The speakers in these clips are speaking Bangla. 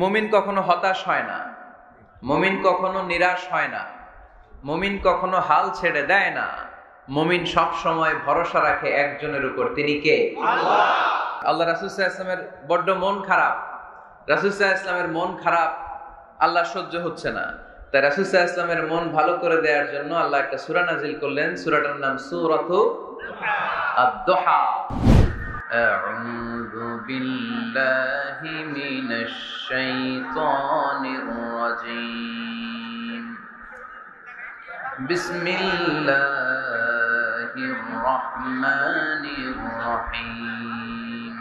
মুমিন কখনো হতাশ হয় না, মুমিন কখনো নিরাশ হয় না, মুমিন কখনো হাল ছেড়ে দেয় না। মুমিন সব সময় ভরসা রাখে একজনের উপর, তিনি কে? আল্লাহ। আল্লাহ রাসূল সাল্লাল্লাহু আলাইহি ওয়াসাল্লামের বড্ড মন খারাপ। রাসূল সাল্লাল্লাহু আলাইহি ওয়াসাল্লামের মন খারাপ, আল্লাহ সহ্য হচ্ছে না। তাই রাসূল সাল্লাল্লাহু আলাইহি ওয়াসাল্লামের মন ভালো করে দেওয়ার জন্য আল্লাহ একটা সূরা নাযিল করলেন। সূরাটার নাম সূরাতু আদ-দুহা। আউযু বিল্লাহি মিনাশ শাইতানির রাজীম। বিসমিল্লাহির রহমানির রহিম।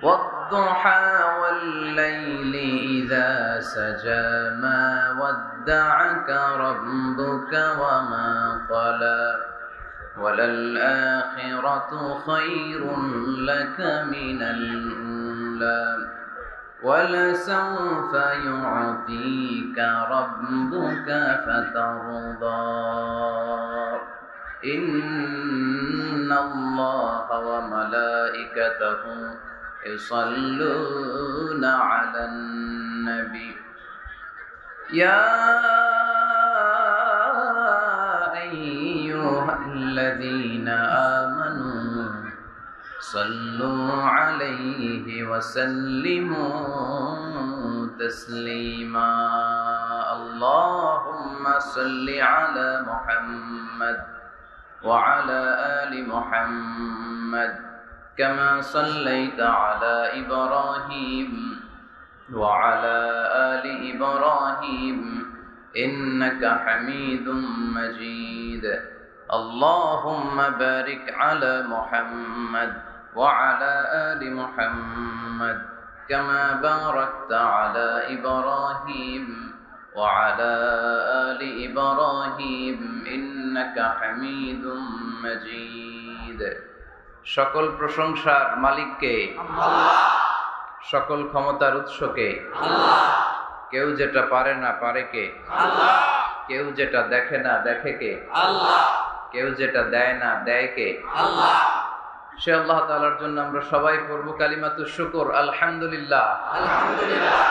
والضحى والليل إذا سجى ما ودعك ربك وما قلى وللآخرة خير لك من الأولى ولسوف يعطيك ربك فترضى إن الله وملائكته يصلون على النبي يا أيها الذين آمنوا صلوا عليه وسلموا تسليما اللهم صل على محمد وعلى آل محمد كما صليت على إبراهيم وعلى آل إبراهيم إنك حميد مجيد اللهم بارك على محمد وعلى آل محمد كما باركت على إبراهيم وعلى آل إبراهيم إنك حميد مجيد সকল প্রশংসার মালিক কে? আল্লাহ। সকল ক্ষমতার উৎস কে? আল্লাহ। কেউ যেটা পারে না পারে কে? আল্লাহ। কেউ যেটা দেখে না দেখে কে? আল্লাহ। কেউ যেটা দেয় না দেয় কে? আল্লাহ। সে আল্লাহ তাআলার জন্য আমরা সবাই পড়ব কালিমাতুশ শুকর, আলহামদুলিল্লাহ। আলহামদুলিল্লাহ।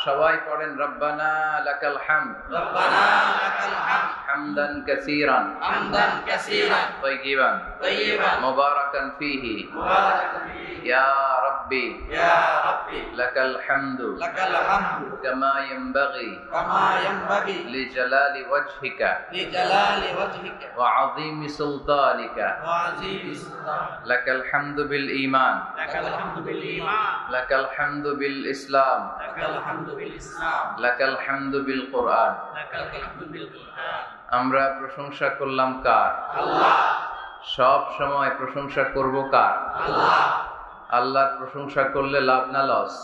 সবাই পড়েন রব্বানা লাকাল হামদ, রব্বানা লাকাল হামদ হামদান কাসীরান, হামদান কাসীরান তাইয়িবান, তাইয়িবান মুবারাকান ফীহি, মুবারাকান ফীহি ইয়া রাব্বি, ইয়া রাব্বি লাকাল হামদু, লাকাল হামদু কামা ইয়ানবাগি, কামা ইয়ানবাগি লিজালালি ওয়াজহিকা, লিজালালি ওয়াজহিকা ওয়া আযীমি সুলতানিকা, ওয়া আযীমি সুলতানিকা লাকাল হামদু বিল ঈমান, লাকাল হামদু বিল ঈমান লাকাল হামদু বিল ইসলাম, লাকাল হামদু লাকাল হামদু বিল কুরআন। আমরা প্রশংসা করলাম কার? আল্লাহ। সব সময় প্রশংসা করব কার? আল্লাহ। আল্লাহর প্রশংসা করলে লাভ না লস?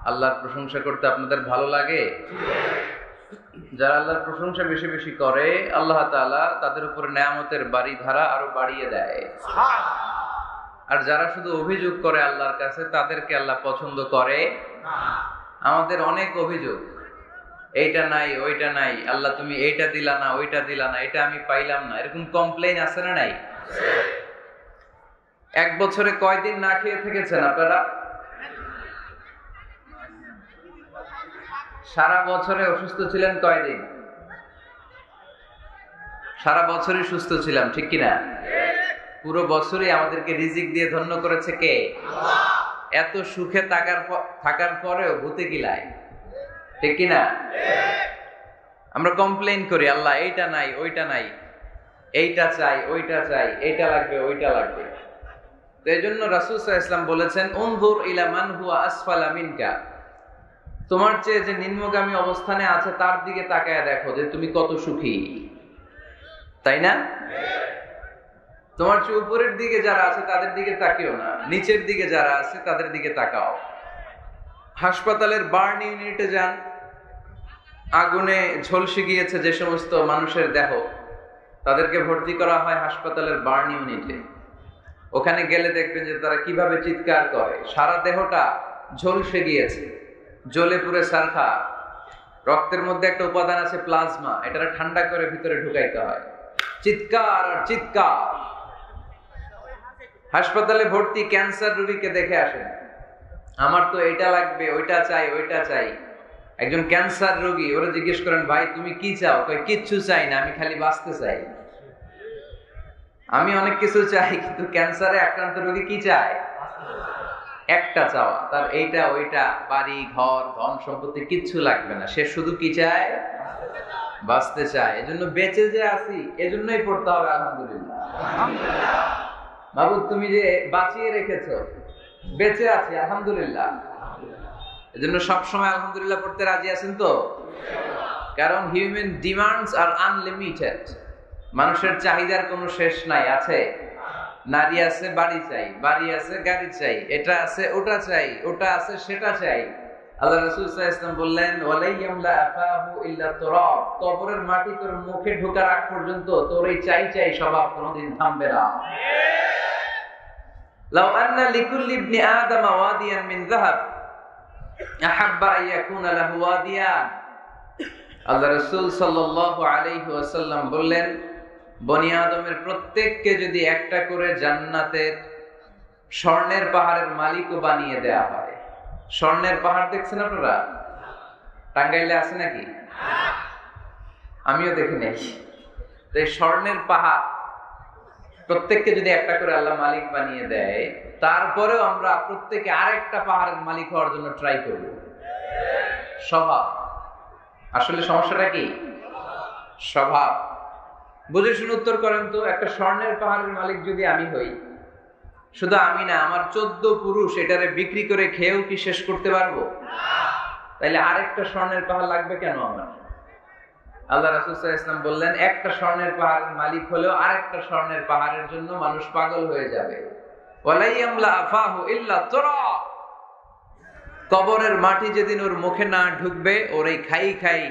আল্লাহর প্রশংসা করতে আপনাদের ভালো লাগে? যারা আল্লাহর প্রশংসা বেশি বেশি করে আল্লাহ তাআলা তাদের উপর নেয়ামতের বাড়িধারা আরো বাড়িয়ে দেয়। আর যারা শুধু অভিযোগ করে আল্লাহর কাছে তাদেরকে আল্লাহ পছন্দ করে না। আমাদের অনেক অভিযোগ, এইটা নাই ওইটা নাই, আল্লাহ তুমি এইটা দিলা না ওইটা দিলা না, এটা আমি পাইলাম না, এরকম কমপ্লেইন আছে না নাই? এক বছরে কয়দিন না খেয়ে থেকেছেন আপনারা? সারা বছরে অসুস্থ ছিলেন কয়দিন? সারা বছরই সুস্থ ছিলাম, ঠিক কিনা? পুরো বছরই আমাদেরকে রিজিক দিয়ে ধন্য করেছে কে? আল্লাহ। এত সুখে থাকার পরেও ভূতে গিলায়, ঠিক কিনা? আমরা কমপ্লেইন করি আল্লাহ এইটা নাই ওইটা নাই, এইটা চাই ওইটা চাই, এইটা লাগবে ওইটা লাগবে। তো এই জন্য রাসূল সাল্লাল্লাহু আলাইহি ওয়াসাল্লাম বলেছেন উনজুর ইলা মান হুয়া আসফালা মিনকা, তোমার চেয়ে যে নিম্নগামী অবস্থানে আছে তার দিকে তাকায় দেখো যে তুমি কত সুখী, তাই না? তোমার চেয়ে উপরের দিকে যারা আছে তাদের দিকে তাকিও না, নিচের দিকে যারা আছে তাদের দিকে তাকাও। হাসপাতালের বার্ন ইউনিটে যান, আগুনে ঝলসে গিয়েছে যে সমস্ত মানুষের দেহ, তাদেরকে ভর্তি করা হয় হাসপাতালের বার্ন ইউনিটে। ওখানে গেলে দেখবেন যে তারা কিভাবে চিৎকার করে, সারা দেহটা ঝলসে গিয়েছে, জ্বলে পুড়ে ছারখার। রক্তের মধ্যে একটা উপাদান আছে প্লাজমা, এটা ঠান্ডা করে ভিতরে ঢুকাইতে হয়, চিৎকার আর চিৎকার। হাসপাতালে ভর্তি ক্যান্সার রোগীকে দেখে আসেন, আমার তো এটা লাগবে, ওইটা চাই, ওইটা চাই। একজন ক্যান্সার রোগী, ওরা জিজ্ঞেস করেন, ভাই তুমি কি চাও? কয় কিচ্ছু চাই না, আমি খালি বাঁচতে চাই। আমি অনেক কিছু চাই, কিন্তু ক্যান্সারে আক্রান্ত রোগী কি চায়? একটা চাওয়া, তার এইটা ওইটা, বাড়ি ঘর ধন সম্পত্তি কিচ্ছু লাগবে না, সে শুধু কি চায়? বাঁচতে চায়। এজন্য বেঁচে যে আছি, এজন্যই পড়তে হবে আলহামদুলিল্লাহ। মাবুদ তুমি যে বাঁচিয়ে রেখেছো, বেঁচে আছি আলহামদুলিল্লাহ। এজন্য সবসময় আলহামদুলিল্লাহ পড়তে রাজি আছেন তো? কারণ হিউম্যান ডিমান্ডস আর আনলিমিটেড। মানুষের চাহিদার কোনো শেষ নাই। আছে নারী আছে, বাড়ি চাই, বাড়ি আছে, গাড়ি চাই, এটা আছে, ওটা চাই, ওটা আছে, সেটা চাই। আল্লাহ রাসূল সাল্লাল্লাহু আলাইহি ওয়াসাল্লাম বললেন, ওয়ালাই ইয়ামলা আফাহু ইল্লা তুরাব। কবরের মাটি তোর মুখে ঢোকার আগ পর্যন্ত তোর এই চাই চাই স্বভাব কোনোদিন থামবে না। লাউ আন্না লিকুল্লি ইবনি আদম ওয়াদিয়ান মিন যাহাব আহাব্বা আন ইয়াকুনা লাহু ওয়াদিয়ান। আল্লাহ রাসূল সাল্লাল্লাহু আলাইহি ওয়াসাল্লাম বললেন, বনি আদমের প্রত্যেককে যদি একটা করে জান্নাতের স্বর্ণের পাহাড়ের মালিকও বানিয়ে দেয়া হয়। স্বর্ণের পাহাড় দেখছেন আপনারা? টাঙ্গাইলে আছে নাকি? আমিও দেখি নাই। তো এই স্বর্ণের পাহাড় প্রত্যেককে যদি একটা করে আল্লাহ মালিক বানিয়ে দেয়, তারপরেও আমরা প্রত্যেকে আরেকটা পাহাড়ের মালিক হওয়ার জন্য ট্রাই করব। স্বভাব। আসলে সমস্যাটা কি? স্বভাব। বুঝে শুনে উত্তর করেন তো, একটা স্বর্ণের পাহাড়ের মালিক যদি আমি হই, শুধু আমি না, আমার 14 পুরুষ এটারে বিক্রি করে খেয়েও কি শেষ করতে পারবো? তাইলে আরেকটা স্বর্ণের পাহাড় লাগবে কেন আমার? আল্লাহ রাসূল সাল্লাল্লাহু আলাইহি ওয়াসাল্লাম বললেন, একটা স্বর্ণের পাহাড়ের মালিক হলেও আরেকটা স্বর্ণের পাহাড়ের জন্য মানুষ পাগল হয়ে যাবে। ওয়ালাই ইয়ামলা আফাহু ইল্লা তুরাব। কবরের মাটি যেদিন ওর মুখে না ঢুকবে, ওর এই খাই খাই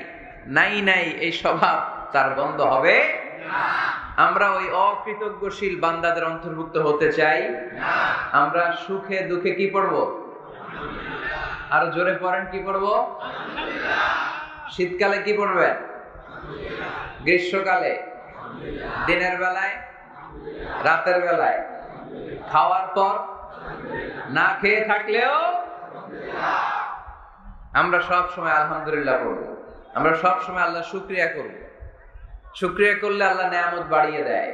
নাই নাই এই স্বভাব তার বন্ধ হবে না। আমরা ওই অকৃতজ্ঞশীল বান্দাদের অন্তর্ভুক্ত হতে চাই না। আমরা সুখে দুঃখে কি পড়ব? আরো জোরে পড়েন, কি পড়ব? শীতকালে কি পড়বেন? গ্রীষ্মকালে, দিনের বেলায়, রাতের বেলায়, খাওয়ার পর, না খেয়ে থাকলেও আমরা সব সময় আলহামদুলিল্লাহ পড়ব। আমরা সব সময় আল্লাহ শুকরিয়া করব। শুকরিয়া করলে আল্লাহ নিয়ামত বাড়িয়ে দেয়।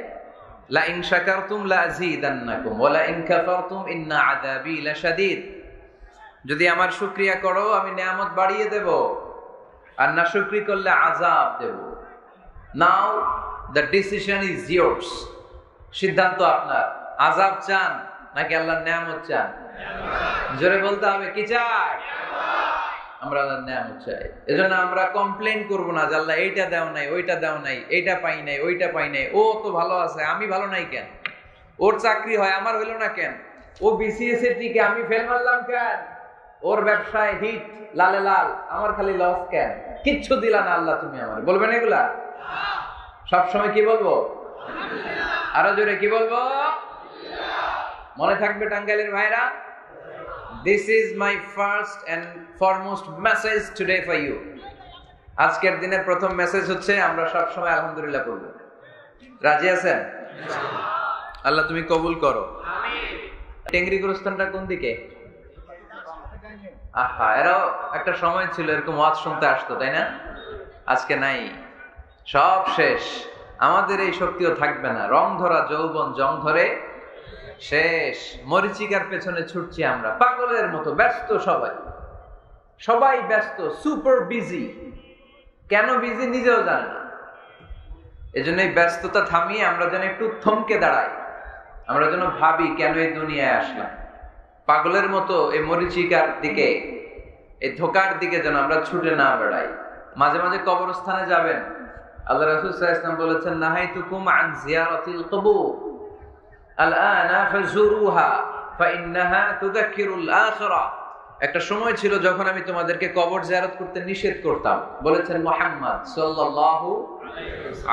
লা ইন শাকারতুম লা আযীদান্নাকুম ওয়া লা ইন কাফারতুম ইন্না আযাবী লাশাদীদ। যদি আমার শুকরিয়া করো আমি নিয়ামত বাড়িয়ে দেব, আর না শুকরি করলে আযাব দেব। নাও দ্য ডিসিশন ইজ ইয়ার্স। সিদ্ধান্ত আপনার। আযাব চান নাকি আল্লাহর নিয়ামত চান? জোরে বলতে হবে, কি চাই? আমরা আল্লাহর নিয়ামত চাই। এজন্য আমরা কমপ্লেইন করব না যে আল্লাহ এইটা দাও নাই, ওইটা দাও নাই, এইটা পাই নাই, ওইটা পাই নাই। ও তো ভালো আছে, আমি ভালো নাই কেন? ওর চাকরি হয়, আমার হইলো না কেন? ও বিসিএস এর টিকে, আমি ফেল মারলাম কেন? ওর ব্যবসায় হিট লালে লাল, আমার খালি লস কেন? কিচ্ছু দিলা না আল্লাহ তুমি আমার। বলবেন এগুলা? সব সময় কি বলবো? আরো জোরে কি বলবো? মনে থাকবে টাঙ্গাইলের ভাইরা, this is my first and foremost message today for you. আজকের দিনের প্রথম মেসেজ হচ্ছে আমরা সব সময় আলহামদুলিল্লাহ পড়ব। রাজি আছেন? আল্লাহ তুমি কবুল করো। আমিন। টেংরি গুরুস্থানটা কোন দিকে? আহা, এরাও একটা সময় ছিল এরকম ওয়াজ শুনতে আসতো, তাই না? আজকে নাই, সব শেষ। আমাদের এই শক্তিও থাকবে না। রং ধরা যৌবন জং ধরে শেষ। মরিচিকার পেছনে ছুটছি আমরা পাগলের মতো। ব্যস্ত সবাই, সবাই ব্যস্ত, সুপার বিজি। কেন বিজি নিজেও জানে না। এজন্য এই ব্যস্ততা থামিয়ে আমরা যেন একটু থমকে দাঁড়াই। আমরা যেন ভাবি কেন এই দুনিয়ায় আসলাম। পাগলের মতো এই মরিচিকার দিকে, এই ধোকার দিকে যেন আমরা ছুটে না বেড়াই। মাঝে মাঝে কবরস্থানে যাবেন। আল্লাহ রাসূল সাল্লাল্লাহু আলাইহি ওয়াসাল্লাম বলেছেন, নাহাইতুকুম আন জিয়ারাতিল কুবুর আলআনা ফাজুরুহা ফাইন্নাহা তুযাক্কিরুল আখিরাহ। একটা সময় ছিল যখন আমি তোমাদেরকে কবর জিয়ারত করতে নিষেধ করতাম, বলেছেন মুহাম্মদ সাল্লাল্লাহু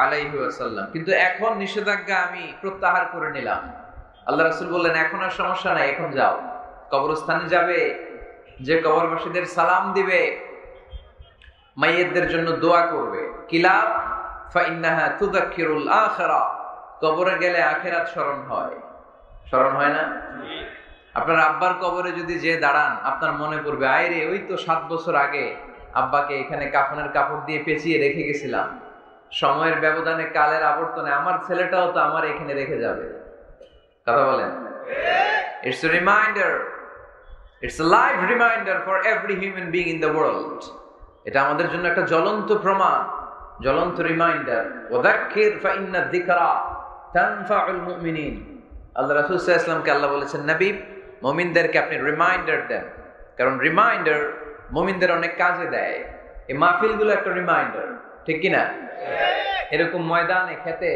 আলাইহি ওয়াসাল্লাম। কিন্তু এখন নিষেধাজ্ঞা আমি প্রত্যাহার করে নিলাম। আল্লাহ রাসূল বললেন, এখন আর সমস্যা নাই, এখন যাও, কবরস্থানে যাবে, যে কবরবাসীদের সালাম দিবে, মাইয়িতদের জন্য দোয়া করবে। কিলাব ফাইন্নাহা তুযাক্কিরুল আখিরাহ। কবরে গেলে আখিরাত স্মরণ হয়। স্মরণ হয় না? আপনার আব্বার কবরে যদি যে দাঁড়ান, আপনার মনে পড়বে, আরে ওই তো 7 বছর আগে আব্বাকে এখানে কাফনের কাপড় দিয়ে পেঁচিয়ে রেখে গেছিলাম। সময়ের ব্যবধানে, কালের আবর্তনে আমার ছেলেটাও তো আমার এখানে রেখে যাবে। কথা বলেন? It's a reminder, it's a live reminder for every human being in the world. এটা আমাদের জন্য একটা জ্বলন্ত প্রমাণ, জ্বলন্ত রিমাইন্ডার। ওয়াযাক্কির ফাইন্না যিকরা তানফাউল মুমিনিন। আল্লাহ রাসূল সাল্লাল্লাহু আলাইহি ওয়াসাল্লামকে আল্লাহ বলেছেন, নবী, মুমিনদেরকে আপনি রিমাইন্ডার দেন, কারণ রিমাইন্ডার মুমিনদের অনেক কাজে দেয়। এই মাহফিলগুলো একটা রিমাইন্ডার, ঠিক কি না? এরকম ময়দানে, খেতে,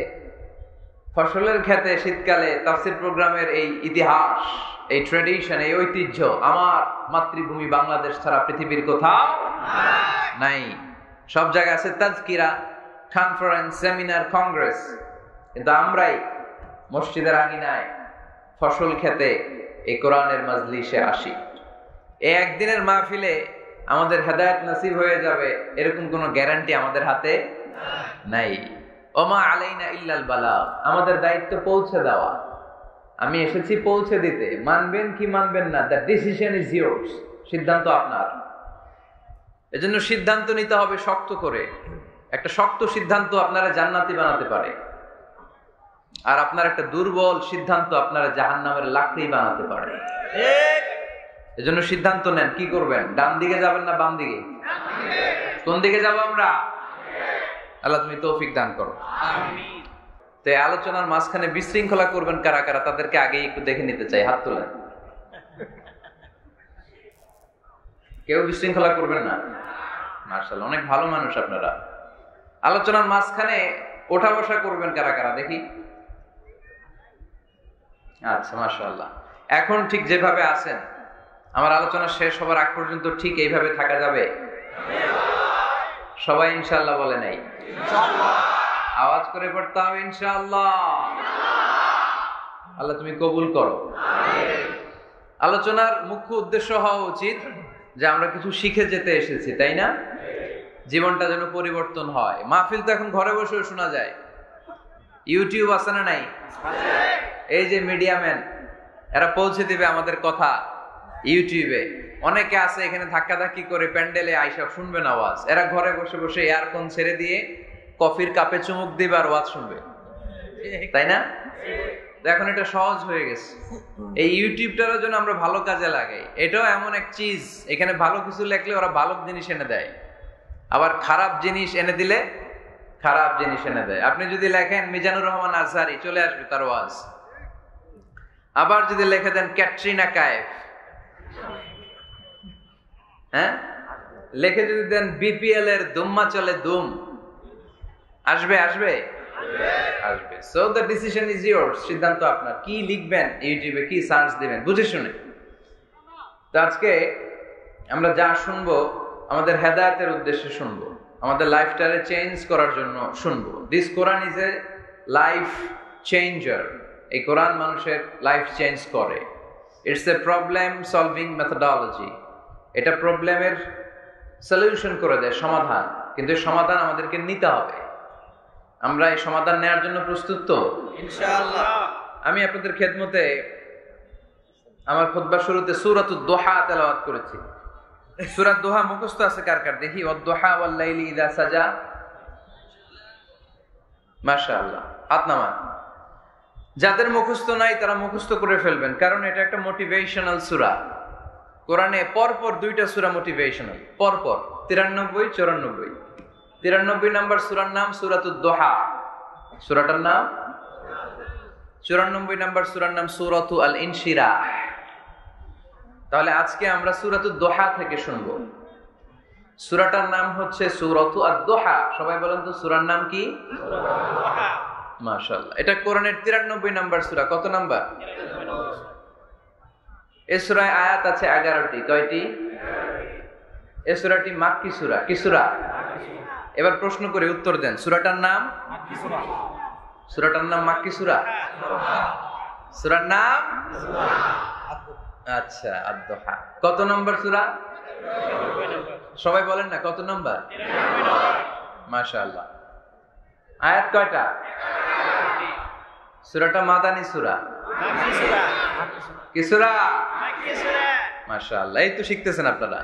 ফসলের খেতে শীতকালে তাফসীর প্রোগ্রামের এই ইতিহাস, এই ট্র্যাডিশন, এই ঐতিহ্য আমার মাতৃভূমি বাংলাদেশ ছাড়া পৃথিবীর কোথাও নাই। সব জায়গায় আছে তাজকিরা, কনফারেন্স, সেমিনার, কংগ্রেস, কিন্তু আমরাই মসজিদের আঙিনায়, ফসল খেতে, এই কোরআনের মাজলিসে আসি। এই একদিনের মাহফিলে আমাদের হেদায়েত নসিব হয়ে যাবে এরকম কোনো গ্যারান্টি আমাদের হাতে নাই। ওমা আলাইনা ইল্লাল বালাগ, আমাদের দায়িত্ব পৌঁছে দেওয়া। আমি এসেছি পৌঁছে দিতে, মানবেন কি মানবেন না, দ্য ডিসিশন ইজ ইয়োর্স, সিদ্ধান্ত আপনার। এজন্য সিদ্ধান্ত নিতে হবে শক্ত করে। একটা শক্ত সিদ্ধান্ত আপনারা জান্নাতি বানাতে পারে, আর আপনার একটা দুর্বল সিদ্ধান্ত আপনারা জাহান্নামের লাকড়ি বানাতে পারে। এজন্য সিদ্ধান্ত নেন, কি করবেন? ডান দিকে যাবেন না বাম দিকে? কোন দিকে যাব আমরা? আল্লাহ তুমি তৌফিক দান করো, আমিন। তো এই আলোচনার মাঝখানে বিশৃঙ্খলা করবেন কারা কারা, তাদেরকে আগেই একটু দেখে নিতে চাই, হাত তোলেন। কেউ বিশৃঙ্খলা করবেন না? মাশাআল্লাহ, অনেক ভালো মানুষ আপনারা। আলোচনার মাঝখানে ওঠা বসা করবেন কারা কারা, দেখি। আচ্ছা, মাশাআল্লাহ। এখন ঠিক যেভাবে আছেন, আমার আলোচনা শেষ হবার আগ পর্যন্ত ঠিক এইভাবে থাকা যাবে? সবাই ইনশাআল্লাহ বলে নাই? আওয়াজ করে পড়তে হবে ইনশাআল্লাহ। আল্লাহ তুমি কবুল করো। আলোচনার মুখ্য উদ্দেশ্য হওয়া উচিত যে আমরা কিছু শিখে যেতে এসেছি, তাই না? জীবনটা যেন পরিবর্তন হয়। মাহফিল তো এখন ঘরে বসেও শোনা যায়। ইউটিউব আছে না নাই? এই যে মিডিয়াম্যান, এরা পৌঁছে দিবে আমাদের কথা ইউটিউবে। অনেকে আছে এখানে ধাক্কাধাক্কি করে প্যান্ডেলে আইসা শুনবেন আওয়াজ, এরা ঘরে বসে বসে এয়ারফোন ছেড়ে দিয়ে কফির কাপে চুমুক দিবে আর ওয়াজ শুনবে, তাই না? এখন এটা সহজ হয়ে গেছে। এই ইউটিউবটার জন্য আমরা ভালো কাজে লাগাই। এটাও এমন এক চিজ, এখানে ভালো কিছু লেখলে ওরা ভালো জিনিস এনে দেয়, আবার খারাপ জিনিস এনে দিলে খারাপ জিনিস এনে দেয়। আপনি যদি লেখেন মিজানুর রহমান আজহারি, চলে আসবে তার ওয়াজ। আবার যদি লিখে দেন ক্যাটরিনা কায়েফ, হ্যাঁ, লিখে যদি দেন বিপিএল এর দুম্মা চলে দুম, আসবে আসবে আসবে। So the decision is yours, সিদ্ধান্ত আপনার। কি লিখবেন ইউটিউবে, কি সার্চ দিবেন, বুঝে শুনে। তো আজকে আমরা যা শুনবো আমাদের হেদায়েতের উদ্দেশ্যে শুনবো, আমাদের লাইফটারে চেঞ্জ করার জন্য শুনবো। This Quran is a life changer. এই কোরআন মানুষের লাইফ চেঞ্জ করে। It's a problem solving methodology. এটা প্রবলেমের সলিউশন করে দেয়, সমাধান। কিন্তু এই সমাধান আমাদেরকে নিতে হবে। আমরা এই সমাধান নেওয়ার জন্য প্রস্তুত তো? ইনশাআল্লাহ। আমি আপনাদের খেদমতে আমার খুতবার শুরুতে সূরাতুদ দোহা তেলাওয়াত করেছি। সূরা দোহা মুখস্থ আছে কার কার, দেখি। ওয়াদ-দোহা ওয়াল-লাইলি ইযা সাজা। মাশাআল্লাহ, হাত নামান। যাদের মুখস্থ নাই তারা মুখস্থ করে ফেলবেন, কারণ এটা একটা মোটিভেশনাল সূরা। কোরআনে পরপর দুইটা সূরা মোটিভেশনাল, পরপর 93, 94। 93 নম্বর সূরার নাম সূরাতুদ দোহা, সূরাটার নাম। 94 নম্বর সূরার নাম সূরাতু আল ইনশিরাহ। তাহলে আজকে আমরা সূরাতুদ দোহা থেকে শুনবো। সূরাটার নাম হচ্ছে সূরাতু আদ-দোহা। সবাই বলেন তো সূরার নাম কি? মাশাআল্লাহ। এটা কোরআনের 93 নম্বর সূরা। কত নাম্বার? এই সূরায় আয়াত আছে 11টি। কয়টি? এই সূরাটি মাক্কি সূরা। কি সূরা? এবার প্রশ্ন করে উত্তর দেন। সূরাটার নাম মাক্কি সূরা। সূরাটার নাম মাক্কি সূরা। সূরার নাম আচ্ছা আদ-দোহা। কত নম্বর সূরা? সবাই বলেন না কত নম্বর? মাশাআল্লাহ। আয়াত কয়টা? সূরাটা মাদানী সূরা। কি সূরা? মাশাআল্লাহ, এই তো শিখতেছেন আপনারা।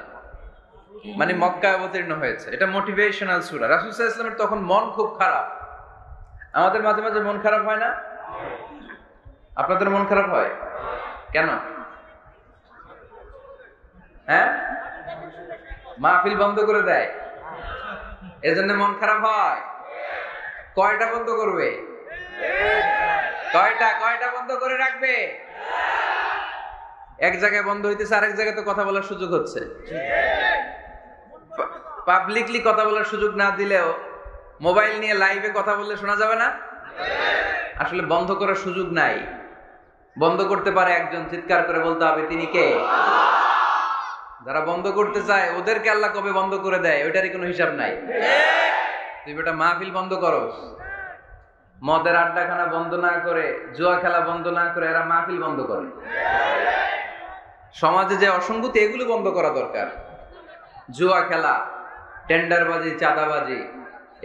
মানে মক্কায় অবতীর্ণ হয়েছে, এটা মোটিভেশনাল সূরা। রাসূল সাল্লাল্লাহু আলাইহি ওয়াসাল্লামের তখন মন খুব খারাপ। আমাদের মাঝে মাঝে মন খারাপ হয় না? আপনাদের মন খারাপ হয় কেন? হ্যাঁ, মাহফিল বন্ধ করে দেয়, এজন্য মন খারাপ হয়। কয়টা বন্ধ করবে? কয়টা বন্ধ করে রাখবে? এক জায়গায় বন্ধ হইতেছে, আরেক জায়গায় তো কথা বলার সুযোগ হচ্ছে। পাবলিকলি কথা বলার সুযোগ না দিলেও মোবাইল নিয়ে লাইভে কথা বললে শোনা যাবে না? আসলে বন্ধ করার সুযোগ নাই। বন্ধ করতে পারে একজন, চিৎকার করে বলতে হবে তিনি কে? যারা বন্ধ করতে চায় ওদেরকে আল্লাহ কবে বন্ধ করে দেয় ওইটারই কোনো হিসাব নাই। তুই বেটা মাহফিল বন্ধ করো, মদের আড্ডাখানা বন্ধ না করে, জুয়া খেলা বন্ধ না করে এরা মাহফিল বন্ধ করে। সমাজে যে অসঙ্গতি এগুলো বন্ধ করা দরকার। জুয়া খেলা, টেন্ডারবাজি, চাঁদাবাজি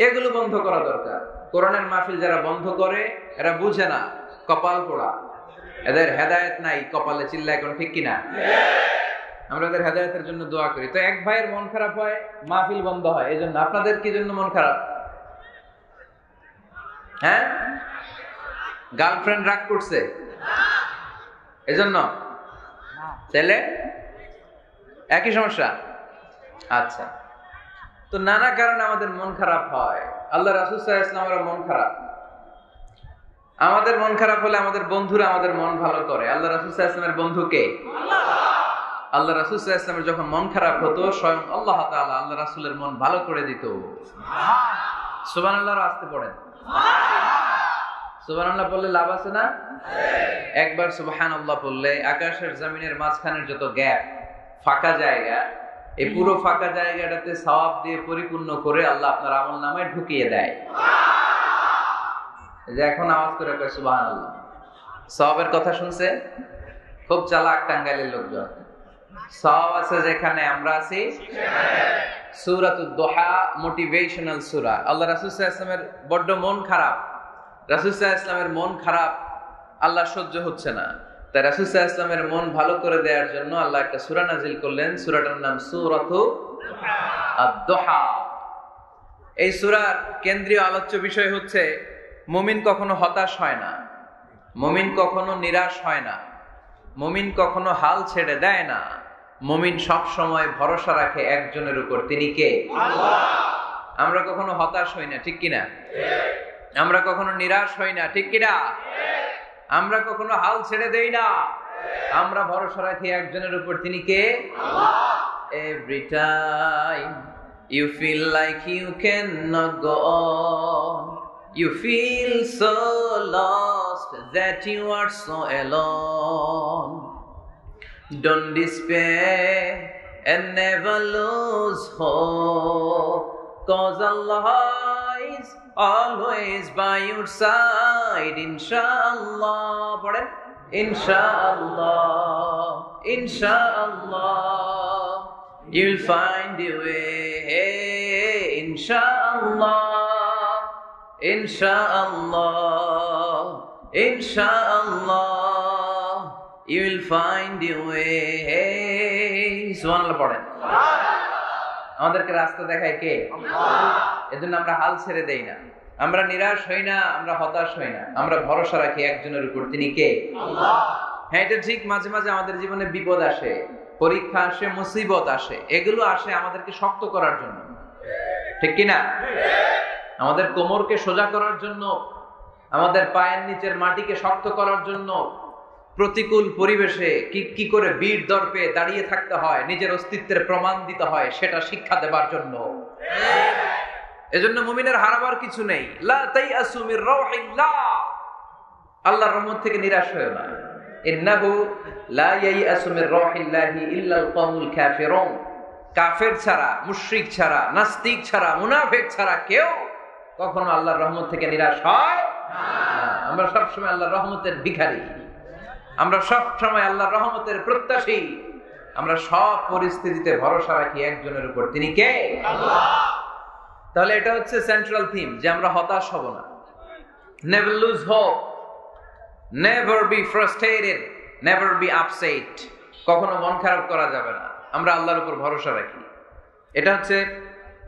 এগুলো বন্ধ করা দরকার। কোরআনের মাহফিল যারা বন্ধ করে এরা বুঝে না, কপাল পোড়া, এদের হেদায়েত নাই কপালে। চিল্লা এখন ঠিক কিনা? আমরা এদের হেদায়েতের জন্য দোয়া করি। তো এক ভাইয়ের মন খারাপ হয়, মাহফিল বন্ধ হয়, এই জন্য। আপনাদের কি জন্য মন খারাপ? হ্যাঁ, গার্লফ্রেন্ড রাগ করছে এজন্য? ছেলে একই সমস্যা? আচ্ছা, তো নানা কারণে আমাদের মন খারাপ হয়। আল্লাহ রাসূল সাল্লাল্লাহু আলাইহি ওয়াসাল্লামের মন খারাপ। আমাদের মন খারাপ হলে আমাদের বন্ধুরা আমাদের মন ভালো করে। আল্লাহ রাসূল সাল্লাল্লাহু আলাইহি ওয়াসাল্লামের বন্ধু কে? আল্লাহ রাসূল সাল্লাল্লাহু আলাইহি ওয়াসাল্লামের যখন মন খারাপ হতো, স্বয়ং আল্লাহ তাআলা আল্লাহ রাসূলের মন ভালো করে দিত। সুবহানাল্লাহ, আসতে পড়েন। সুবহানাল্লাহ বললে লাভ আছে না? একবার সুবহানাল্লাহ বললে আকাশের জমিনের মাঝখানের যত গ্যাপ, ফাঁকা জায়গা, এই পুরো ফাঁকা জায়গাটাতে সওয়াব দিয়ে পরিপূর্ণ করে আল্লাহ আপনার আমলনামায় ঢুকিয়ে দেয়। যে এখন আওয়াজ করে কয় সুবহানাল্লাহ, সওয়াবের কথা শুনছে? খুব চালাক টাঙ্গাইলের লোকজন। সওয়াব আছে যেখানে, আমরা আছি সূরাতুদ দুহা, মোটিভেশনাল সূরা। আল্লাহ রাসূল সাল্লাল্লাহু আলাইহি ওয়াসাল্লামের বড্ড মন খারাপ। রাসূল সাল্লাল্লাহু আলাইহি ওয়াসাল্লামের মন খারাপ, আল্লাহ সহ্য হচ্ছে না। তাই রাসূল সাল্লাল্লাহু আলাইহি ওয়াসাল্লামের মন ভালো করে দেওয়ার জন্য আল্লাহ একটা সূরা নাযিল করলেন। সূরাটার নাম সূরাতুদ দুহা। এই সূরার কেন্দ্রীয় আলোচ্য বিষয় হচ্ছে মুমিন কখনো হতাশ হয় না, মুমিন কখনো নিরাশ হয় না, মুমিন কখনো হাল ছেড়ে দেয় না। মুমিন সব সময় ভরসা রাখে একজনের উপর, তিনি কে? আল্লাহ। আমরা কখনো হতাশ হই না, ঠিক কিনা? আমরা কখনো নিরাশ হই না, ঠিক কিনা? আমরা কখনো হাল ছেড়ে দেই না, আমরা ভরসা রাখি একজনের উপর, তিনি কে? আল্লাহ। Every time you feel like you cannot go on, you feel so lost that you are so alone. Don't despair and never lose hope, 'cause Allah is always by your side. Inshallah, pardon? Inshallah, inshallah, you'll find a way. Inshallah, inshallah, inshallah, you will find your way. সুবহানাল্লাহ পড়েন। আমাদেরকে রাস্তা দেখায় কে? আল্লাহ। এজন্য আমরা হাল ছেড়ে দেই না, আমরা নিরাশ হই না, আমরা হতাশ হই না, আমরা ভরসা রাখি একজনের উপর, তিনি কে? আল্লাহ। হ্যাঁ, এটা ঠিক। মাঝে মাঝে আমাদের জীবনে বিপদ আসে, পরীক্ষা আসে, মুসিবত আসে, এগুলো আসে আমাদেরকে শক্ত করার জন্য, ঠিক কিনা? আমাদের কোমরকে সোজা করার জন্য, আমাদের পায়ের নিচের মাটিকে শক্ত করার জন্য। প্রতিকূল পরিবেশে কি করে বীর দর্পে দাঁড়িয়ে থাকতে হয়, নিজের অস্তিত্বের প্রমাণ দিতে হয়, সেটা শিক্ষা দেবার জন্য। এজন্য মুমিনের হারাবার কিছু নেই। লা তাইয়াসু মির রাউহিল্লাহ, আল্লাহর রহমত থেকে নিরাশ হয়ো না। ইন্নাহু লা ইয়াইয়াসু মির রাউহিল্লাহি ইল্লাল কওমুল কাফিরুন, কাফের ছাড়া, মুশরিক ছাড়া, নাস্তিক ছাড়া, মুনাফিক ছাড়া কেউ কখনো আল্লাহর রহমত থেকে নিরাশ হয় না। আমরা সবসময় আল্লাহর রহমতের ভিখারি, আমরা সব সময় আল্লাহর রহমতের প্রত্যাশী। আমরা সব পরিস্থিতিতে ভরসা রাখি একজনের উপর, তিনি কে? আল্লাহ। তাহলে এটা হচ্ছে সেন্ট্রাল থিম, যে আমরা হতাশ হব না। Never lose hope, never be frustrated, never be upset, কখনো মন খারাপ করা যাবে না, আমরা আল্লাহর উপর ভরসা রাখি। এটা হচ্ছে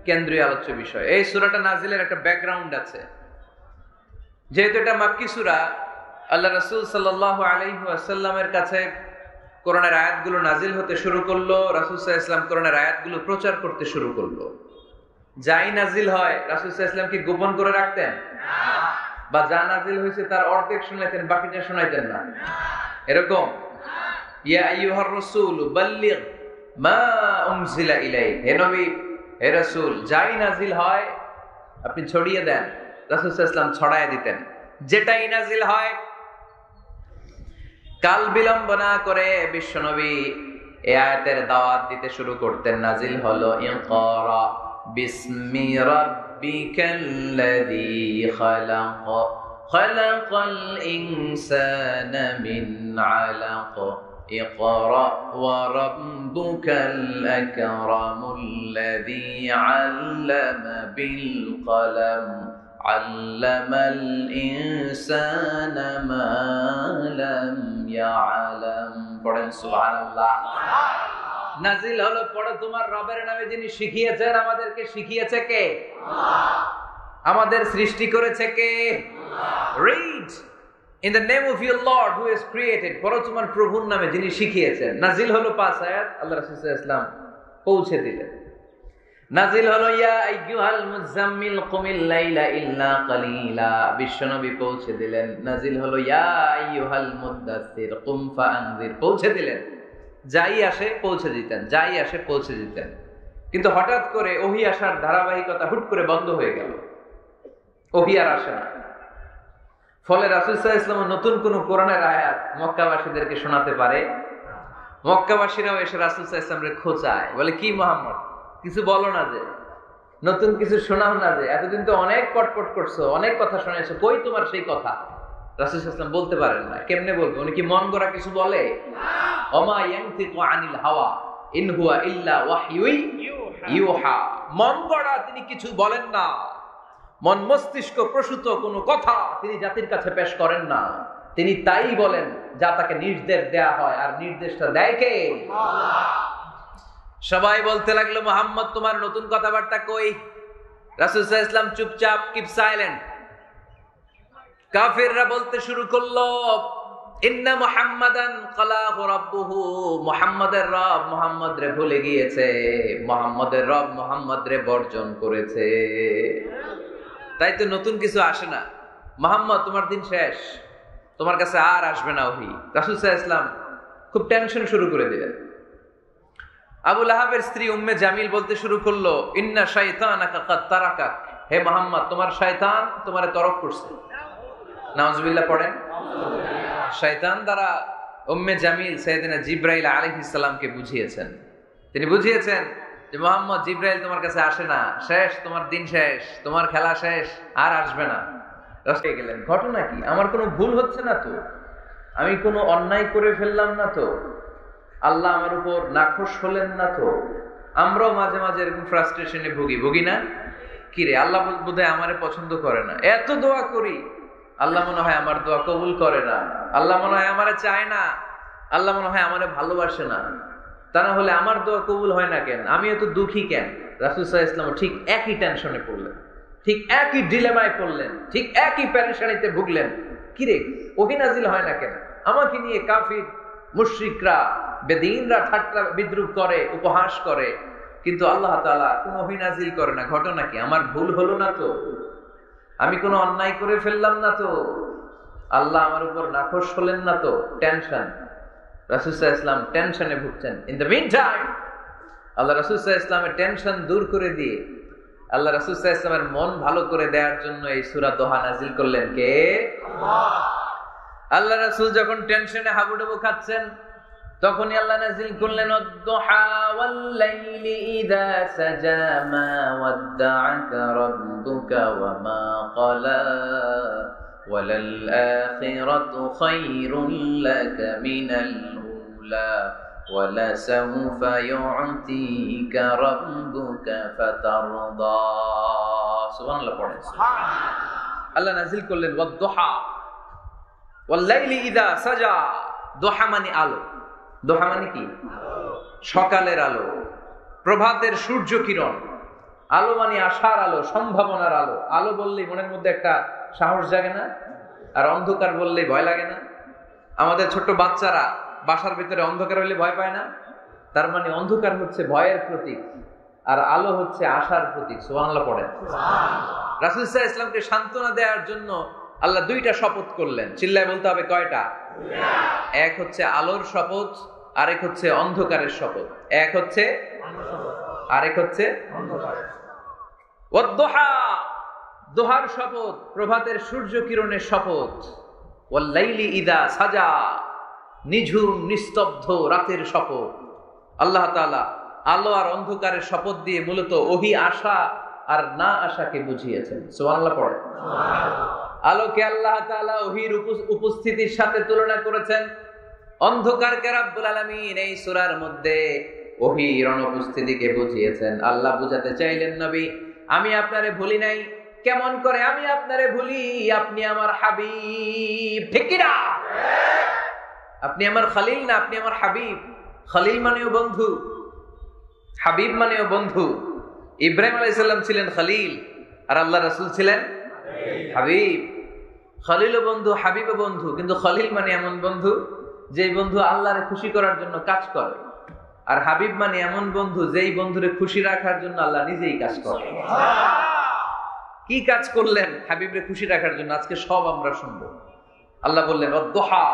কেন্দ্রীয় আলোচ্য বিষয়। এই সূরাটা নাজিলের একটা ব্যাকগ্রাউন্ড আছে। যেহেতু এটা মাক্কি সূরা, আল্লাহ রাসূল সাল্লাল্লাহু আলাইহি ওয়াসাল্লামের কাছে কোরআনের আয়াতগুলো নাজিল হতে শুরু করলো, রাসূল সাল্লাল্লাহু আলাইহি ওয়াসাল্লাম কোরআনের আয়াতগুলো প্রচার করতে শুরু করলো। যাই নাজিল হয় রাসূল সাল্লাল্লাহু আলাইহি ওয়াসাল্লাম কি গোপন করে রাখতেন? বা যা নাজিল হয়েছে তার অর্ধেক শোনাইতেন, বাকিটা শোনাইতেন না? এরকম ইয়া আইয়ুহার রাসূল বাল্লিগ মা উনজিলা ইলাইক, হে নবী, হে রাসূল, যাই নাজিল হয় আপনি ছড়িয়ে দেন। রাসূল সাল্লাল্লাহু আলাইহি ওয়াসাল্লাম ছড়ায় দিতেন। যেটাই নাজিল হয় কাল বিলম্ব না করে বিশ্বনবী এই আয়াতের দাওয়াত দিতে শুরু করতেন। নাজিল হলো ইকরা বিসমি রাব্বিকাল্লাযী খালাক খালাকাল ইনসানা মিন আলাক ইকরা ওয়া রাব্বুকাল আকরামুল্লাযী আল্লামা বিল কলম আল্লামাল ইনসানা মা লাম ইয়ালাম। পড়েন সুবহানাল্লাহ। নাজিল হলো পড়ো তোমার রবের নামে যিনি শিখিয়েছেন। আমাদেরকে শিখিয়েছে কে? আল্লাহ। আমাদের সৃষ্টি করেছে কে? আল্লাহ। Read in the name of your lord who has created, পড়ো তোমার প্রভুর নামে যিনি শিখিয়েছেন। নাজিল হলো 5 আয়াত, আল্লাহ রাসূল সাল্লাল্লাহু আলাইহি ওয়াসাল্লাম পৌঁছে দিলেন। নাজিল হলো ইয়া আইয়ুহাল মুযাম্মিল কুমিল লাইলা ইল্লা কালিলা, বিশ্বনবী পৌঁছে দিলেন। নাজিল হলো ইয়া আইয়ুহাল মুদ্দাসসির কুম ফাআনজির, পৌঁছে দিলেন। যাই আসে পৌঁছে দিতেন, যাই আসে পৌঁছে দিতেন। কিন্তু হঠাৎ করে ওহী আসার ধারাবাহিকতা হুট করে বন্ধ হয়ে গেল, ওহী আর আসে না। ফলে রাসূল সাল্লাল্লাহু আলাইহি ওয়াসাল্লাম নতুন কোন কোরআনের আয়াত মক্কাবাসীদেরকে শোনাতে পারে। মক্কাবাসীরাও এসে রাসূল সাল্লাল্লাহু আলাইহি ওয়াসাল্লামকে খোঁচায়, বলে কি মুহাম্মদ, কিছু বলো না, যে নতুন কিছু শোনাও না, যে এতদিন তো অনেক পটপট করছো, অনেক কথা শুনেছো, কই তোমার সেই কথা? রাসূল সাল্লাল্লাহু আলাইহি ওয়াসাল্লাম বলতে পারেন না। কেমনে বলবে? উনি কি মন গড়া কিছু বলে? ওমা ইয়ানতিকু আনিল হাওয়া ইন হুয়া ইল্লা ওয়াহয়ুই ইউহা, মন গড়া তিনি কিছু বলেন না, মন মস্তিষ্ক প্রসূত কোনো কথা তিনি জাতির কাছে পেশ করেন না। তিনি তাই বলেন যা তাকে নির্দেশ দেয়া হয়, আর নির্দেশটা দেয় কে? আল্লাহ। সবাই বলতে লাগলো মুহাম্মদ তোমার নতুন কথাবার্তা কই? রাসূল সাল্লাল্লাহু আলাইহি ওয়াসাল্লাম চুপচাপ, কিপ সাইলেন্ট। কাফিররা বলতে শুরু করলো ইন্না মুহাম্মাদান ক্বালাহু রাব্বুহু, মুহাম্মাদের রব মুহাম্মদ রে ভুলে গিয়েছে, মুহাম্মাদের রব মুহাম্মদ রে বর্জন করেছে। তাই তো নতুন কিছু আসে না। মুহাম্মদ তোমার দিন শেষ, তোমার কাছে আর আসবে না ওহী। রাসূল সাল্লাল্লাহু আলাইহি ওয়াসাল্লাম খুব টেনশন শুরু করে দিলেন। আবু লাহাবের স্ত্রী উম্মে জামিল বলতে শুরু করলো ইন্না শাইতানাকা কাদ তারাকাক, হে মুহাম্মদ তোমার শয়তান তোমারে তরক করছে। নাউজুবিল্লাহ পড়েন। শয়তান দ্বারা উম্মে জামিল সাইয়েদনা জিবরাইল আলাইহিস সালামকে বুঝিয়েছেন। তিনি বুঝিয়েছেন যে মুহাম্মদ, জিবরাইল তোমার কাছে আসে না, শেষ, তোমার দিন শেষ, তোমার খেলা শেষ, আর আসবে না। রসে গেলেন, ঘটনা কি? আমার কোনো ভুল হচ্ছে না তো? আমি কোনো অন্যায় করে ফেললাম না তো? আল্লাহ আমার উপর নাখোশ হলেন না তো? আমরাও মাঝে মাঝে এরকম ফ্রাস্ট্রেশনে ভুগি না? কিরে, আল্লাহ বোধহয় আমারে পছন্দ করে না, এত দোয়া করি, আল্লাহ মনে হয় আমার দোয়া কবুল করে না, আল্লাহ মনে হয় আমারে চায় না, আল্লাহ মনে হয় আমারে ভালোবাসে না। তা না হলে আমার দোয়া কবুল হয় না কেন? আমি এত দুঃখী কেন? রাসূল সাল্লাল্লাহু আলাইহি ওয়াসাল্লাম ঠিক একই টেনশনে পড়লেন, ঠিক একই ডিলেমায় পড়লেন, ঠিক একই পেরেশানিতে ভুগলেন। কিরে, ওহী নাজিল হয় না কেন? আমাকে নিয়ে কাফির মুশরিকরা বেদিনরা ঠাট্টা বিদ্রুপ করে, উপহাস করে, কিন্তু আল্লাহ তাআলা কোনো ওহী নাজিল করে না। ঘটনা কি? আমার ভুল হলো না তো? আমি কোনো অন্যায় করে ফেললাম না তো? আল্লাহ আমার উপর নাখোশ হলেন না তো? টেনশন। রাসূল সাল্লাল্লাহু আলাইহি ওয়াসাল্লাম টেনশনে ভুগছেন। ইন দ্য মিন টাইম আল্লাহ রাসূল সাল্লাল্লাহু আলাইহি ওয়াসাল্লামের টেনশন দূর করে দিয়ে আল্লাহ রাসূল সাল্লাল্লাহু আলাইহি ওয়াসাল্লামের মন ভালো করে দেওয়ার জন্য এই সূরা দোহা নাজিল করলেন কে? আল্লাহ। আল্লাহ রাসূল যখন টেনশনে হাবুডুবু খাচ্ছেন, তখনই আল্লাহ নাজিল করলেন ওয়াদ-দুহা ওয়াল-লাইলি ইযা সাজা মা ওয়াদ্দা'আকা রাব্বুকা ওয়া মা ক্বালা ওয়ালাল আখিরাতু খায়রুল লাকা মিনাল উলা ওয়ালাসাউফা ইউ'তিকা রাব্বুকা ফাতারদা। সুবহানাল্লাহ পড়েন। সুবহানাল্লাহ। আল্লাহ নাজিল করলেন ওয়াদ-দুহা ওয়াল-লাইলি ইযা সাজা, দোহা মানে আলো। দোহা মানে কি? সকালের আলো, প্রভাতের সূর্য কিরণ। আলো মানে আশার আলো, সম্ভাবনার আলো। আলো বললেই মনের মধ্যে একটা সাহস জাগে না? আর অন্ধকার বললেই ভয় লাগে না? আমাদের ছোট্ট বাচ্চারা বাসার ভিতরে অন্ধকার হলে ভয় পায় না? তার মানে অন্ধকার হচ্ছে ভয়ের প্রতীক, আর আলো হচ্ছে আশার প্রতীক। সুবহানাল্লাহ পড়েন। রাসূল সাল্লাল্লাহু আলাইহি ওয়াসাল্লামকে সান্ত্বনা দেওয়ার জন্য আল্লাহ দুইটা শপথ করলেন। চিল্লায় বলতে হবে কয়টা? এক হচ্ছে আলোর শপথ, আরেক হচ্ছে অন্ধকারের শপথ। এক হচ্ছে আরেক হচ্ছে ওয়াদ-দুহা, দোহার শপথ, প্রভাতের সূর্য কিরণের শপথ। ওয়াল-লাইলি ইযা সাজা, নিঝুম নিস্তব্ধ রাতের শপথ। আল্লাহ তাআলা আলো আর অন্ধকারের শপথ দিয়ে মূলত ওহী আশা আর না আশাকে বুঝিয়েছেন। সুবহানাল্লাহ পড়ে। আলোকে আল্লাহ তাআলা ওহীর উপস্থিতির সাথে তুলনা করেছেন, অন্ধকারকে রব্বুল আলামিন এই সূরার মধ্যে ওহীর অনুপস্থিতিকে বুঝিয়েছেন। আল্লাহ বুঝাতে চাইলেন, নবী আমি আপনারে ভুলি নাই। কেমন করে আমি আপনারে ভুলি? আপনি আমার হাবিব, ঠিক কি না? আপনি আমার খলিল না, আপনি আমার হাবিব। খলিল মানেও বন্ধু, হাবিব মানেও বন্ধু। ইব্রাহিম আলাইহিস সালাম ছিলেন খলিল, আর আল্লাহ রাসূল ছিলেন হাবিব। খলিলও বন্ধু, হাবিবও বন্ধু, কিন্তু খলিল মানে এমন বন্ধু যেই বন্ধু আল্লাহরে খুশি করার জন্য কাজ করে, আর হাবিব মানে এমন বন্ধু যেই বন্ধুরে খুশি রাখার জন্য আল্লাহ নিজেই কাজ করে। কি কাজ করলেন হাবিবরে খুশি রাখার জন্য? আজকে সব আমরা শুনবো। আল্লাহ বললেন ওয়াদ-দুহা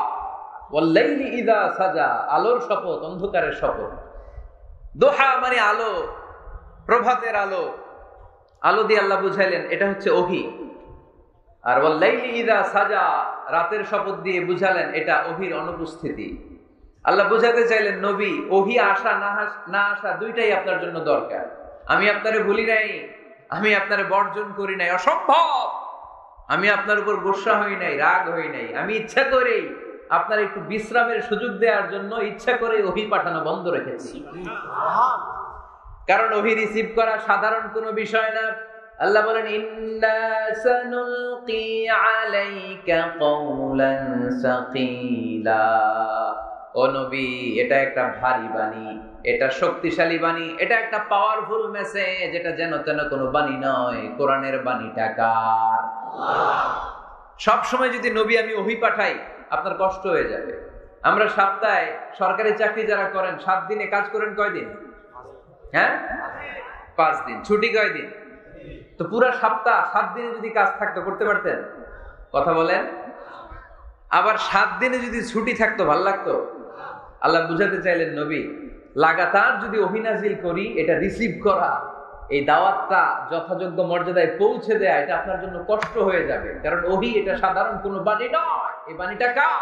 ওয়াল-লাইলি ইযা সাজা, আলোর শপথ, অন্ধকারের শপথ। দোহা মানে আলো, প্রভাতের আলো। আলো দিয়ে আল্লাহ বুঝাইলেন এটা হচ্ছে ওহী। আর ওয়াল-লাইলি ইযা সাজা, রাতের শপথ দিয়ে বুঝালেন এটা ওহীর অনুপস্থিতি। আল্লাহ বুঝাতে চাইলেন, নবী ওহী আসা না আসা দুইটাই আপনার জন্য দরকার। আমি আপনারে ভুলি নাই, আমি আপনারে বর্জন করি নাই, অসম্ভব। আমি আপনার উপর গোসা হই নাই, রাগ হই নাই। আমি ইচ্ছা করেই আপনার একটু বিশ্রামের সুযোগ দেওয়ার জন্য ইচ্ছা করে ওহী পাঠানো বন্ধ রেখেছি। কারণ ওহী রিসিভ করা সাধারণ কোনো বিষয় না। আল্লাহ বলেন ইন্না সানুলকি আলাইকা কওলান সাকিলা। ও নবী, এটা একটা ভারী বাণী, এটা শক্তিশালী বাণী, এটা একটা পাওয়ারফুল মেসেজ। এটা যেন তেন কোনো বাণী নয়, কোরআনের বাণীটা কার? সব সময় যদি নবী আমি ওহী পাঠাই আপনার কষ্ট হয়ে যাবে। আমরা সপ্তাহে সরকারি চাকরি যারা করেন 7 দিনে কাজ করেন কয়দিন? হ্যাঁ, 5 দিন। ছুটি কয়দিন? তো পুরো সপ্তাহ 7 দিনে যদি কাজ থাকতো করতে পারতেন? কথা বলেন। আবার 7 দিনে যদি ছুটি থাকতো ভাল লাগতো? আল্লাহ বুঝাতে চাইলেন, নবী লাগাতার যদি ওহী নাজিল করি, এটা রিসিভ করা, এই দাওয়াতটা যথাযোগ্য মর্যাদায় পৌঁছে দেয়া, এটা আপনার জন্য কষ্ট হয়ে যাবে। কারণ ওহী এটা সাধারণ কোনো বাণী নয়, এই বাণীটা কার?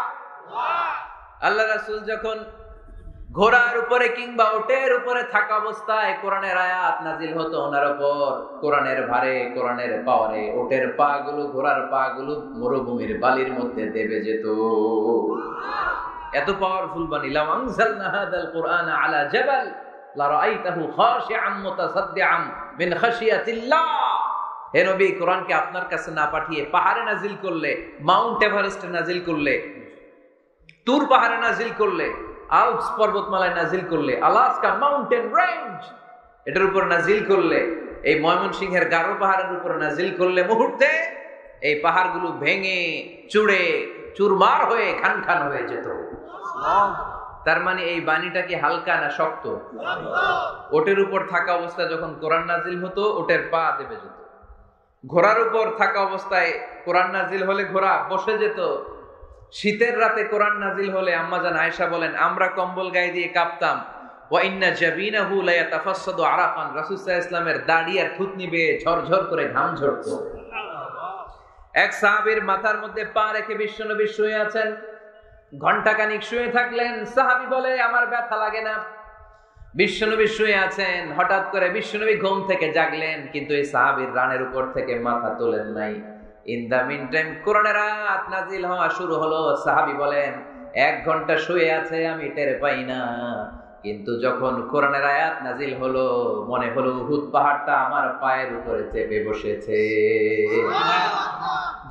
আল্লাহ রাসূল যখন ঘোড়ার উপরে কিংবা ওটের উপরে থাকা অবস্থায় কোরআনের আয়াত নাজিল হতো ওনার উপর, কোরআনের ভারে, কোরআনের পাওয়ারে ওটের পা গুলো, ঘোড়ার পা গুলো মরুভূমির বালির মধ্যে দেবে যেত। এত পাওয়ারফুল বাণী। লাউ আনজালনা হাযাল কুরআনা আলা জাবাল লারাআইতাহু খাশিআম মুতাসাদ্দিআম মিন খাশিয়াতিল্লাহ। হে নবী, কোরআনকে আপনার কাছে না পাঠিয়ে পাহাড়ে নাজিল করলে, মাউন্ট এভারেস্টে নাজিল করলে, তুর পাহাড়ে নাজিল করলে, আল্পস পর্বতমালায় নাজিল করলে, আলাস্কা মাউন্টেন রেঞ্জ এটার উপর নাজিল করলে, এই ময়মনসিংহের গারো পাহাড়ের উপর নাজিল করলে, মুহূর্তে এই পাহাড়গুলো ভেঙে চুড়ে চুরমার হয়ে খান খান হয়ে যেত। তার মানে এই বাণীটা কি হালকা না শক্ত? ওটের উপর থাকা অবস্থায় যখন কোরআন নাজিল হতো ওটের পা দেবে যেত। ঘোড়ার উপর থাকা অবস্থায় কোরআন নাজিল হলে ঘোড়া বসে যেত। শীতের রাতে কোরআন নাজিল হলে আম্মাজান আয়েশা বলেন আমরা কম্বল গায়ে দিয়ে কাঁপতাম। ওয়া ইন্না জাবিনাহু লা ইয়াতাফাসসাদু আরাফান, রাসূল সাল্লাল্লাহু আলাইহি ওয়াসাল্লামের দাড়ি আর থুতনি বেয়ে ঝরঝর করে ঘাম ঝরতো। এক সাহাবীর মাথার মধ্যে পা রেখে বিশ্বনবী শুয়ে আছেন, ঘন্টাখানিক শুয়ে থাকলেন। সাহাবী বলে আমার ব্যথা লাগে না। বিশ্বনবী শুয়ে আছেন, হঠাৎ করে বিশ্বনবী ঘুম থেকে জাগলেন, কিন্তু এই সাহাবীর রানের উপর থেকে মাথা তোলেন নাই। ইন দা মিন টাইম কোরআনের আয়াত নাজিল হওয়া শুরু হলো। সাহাবী বলেন 1 ঘন্টা শুয়ে আছে আমি টের পাই না, কিন্তু যখন কোরআনের আয়াত নাজিল হলো মনে হলো উহুদ পাহাড়টা আমার পায়ের উপরে চেপে বসেছে।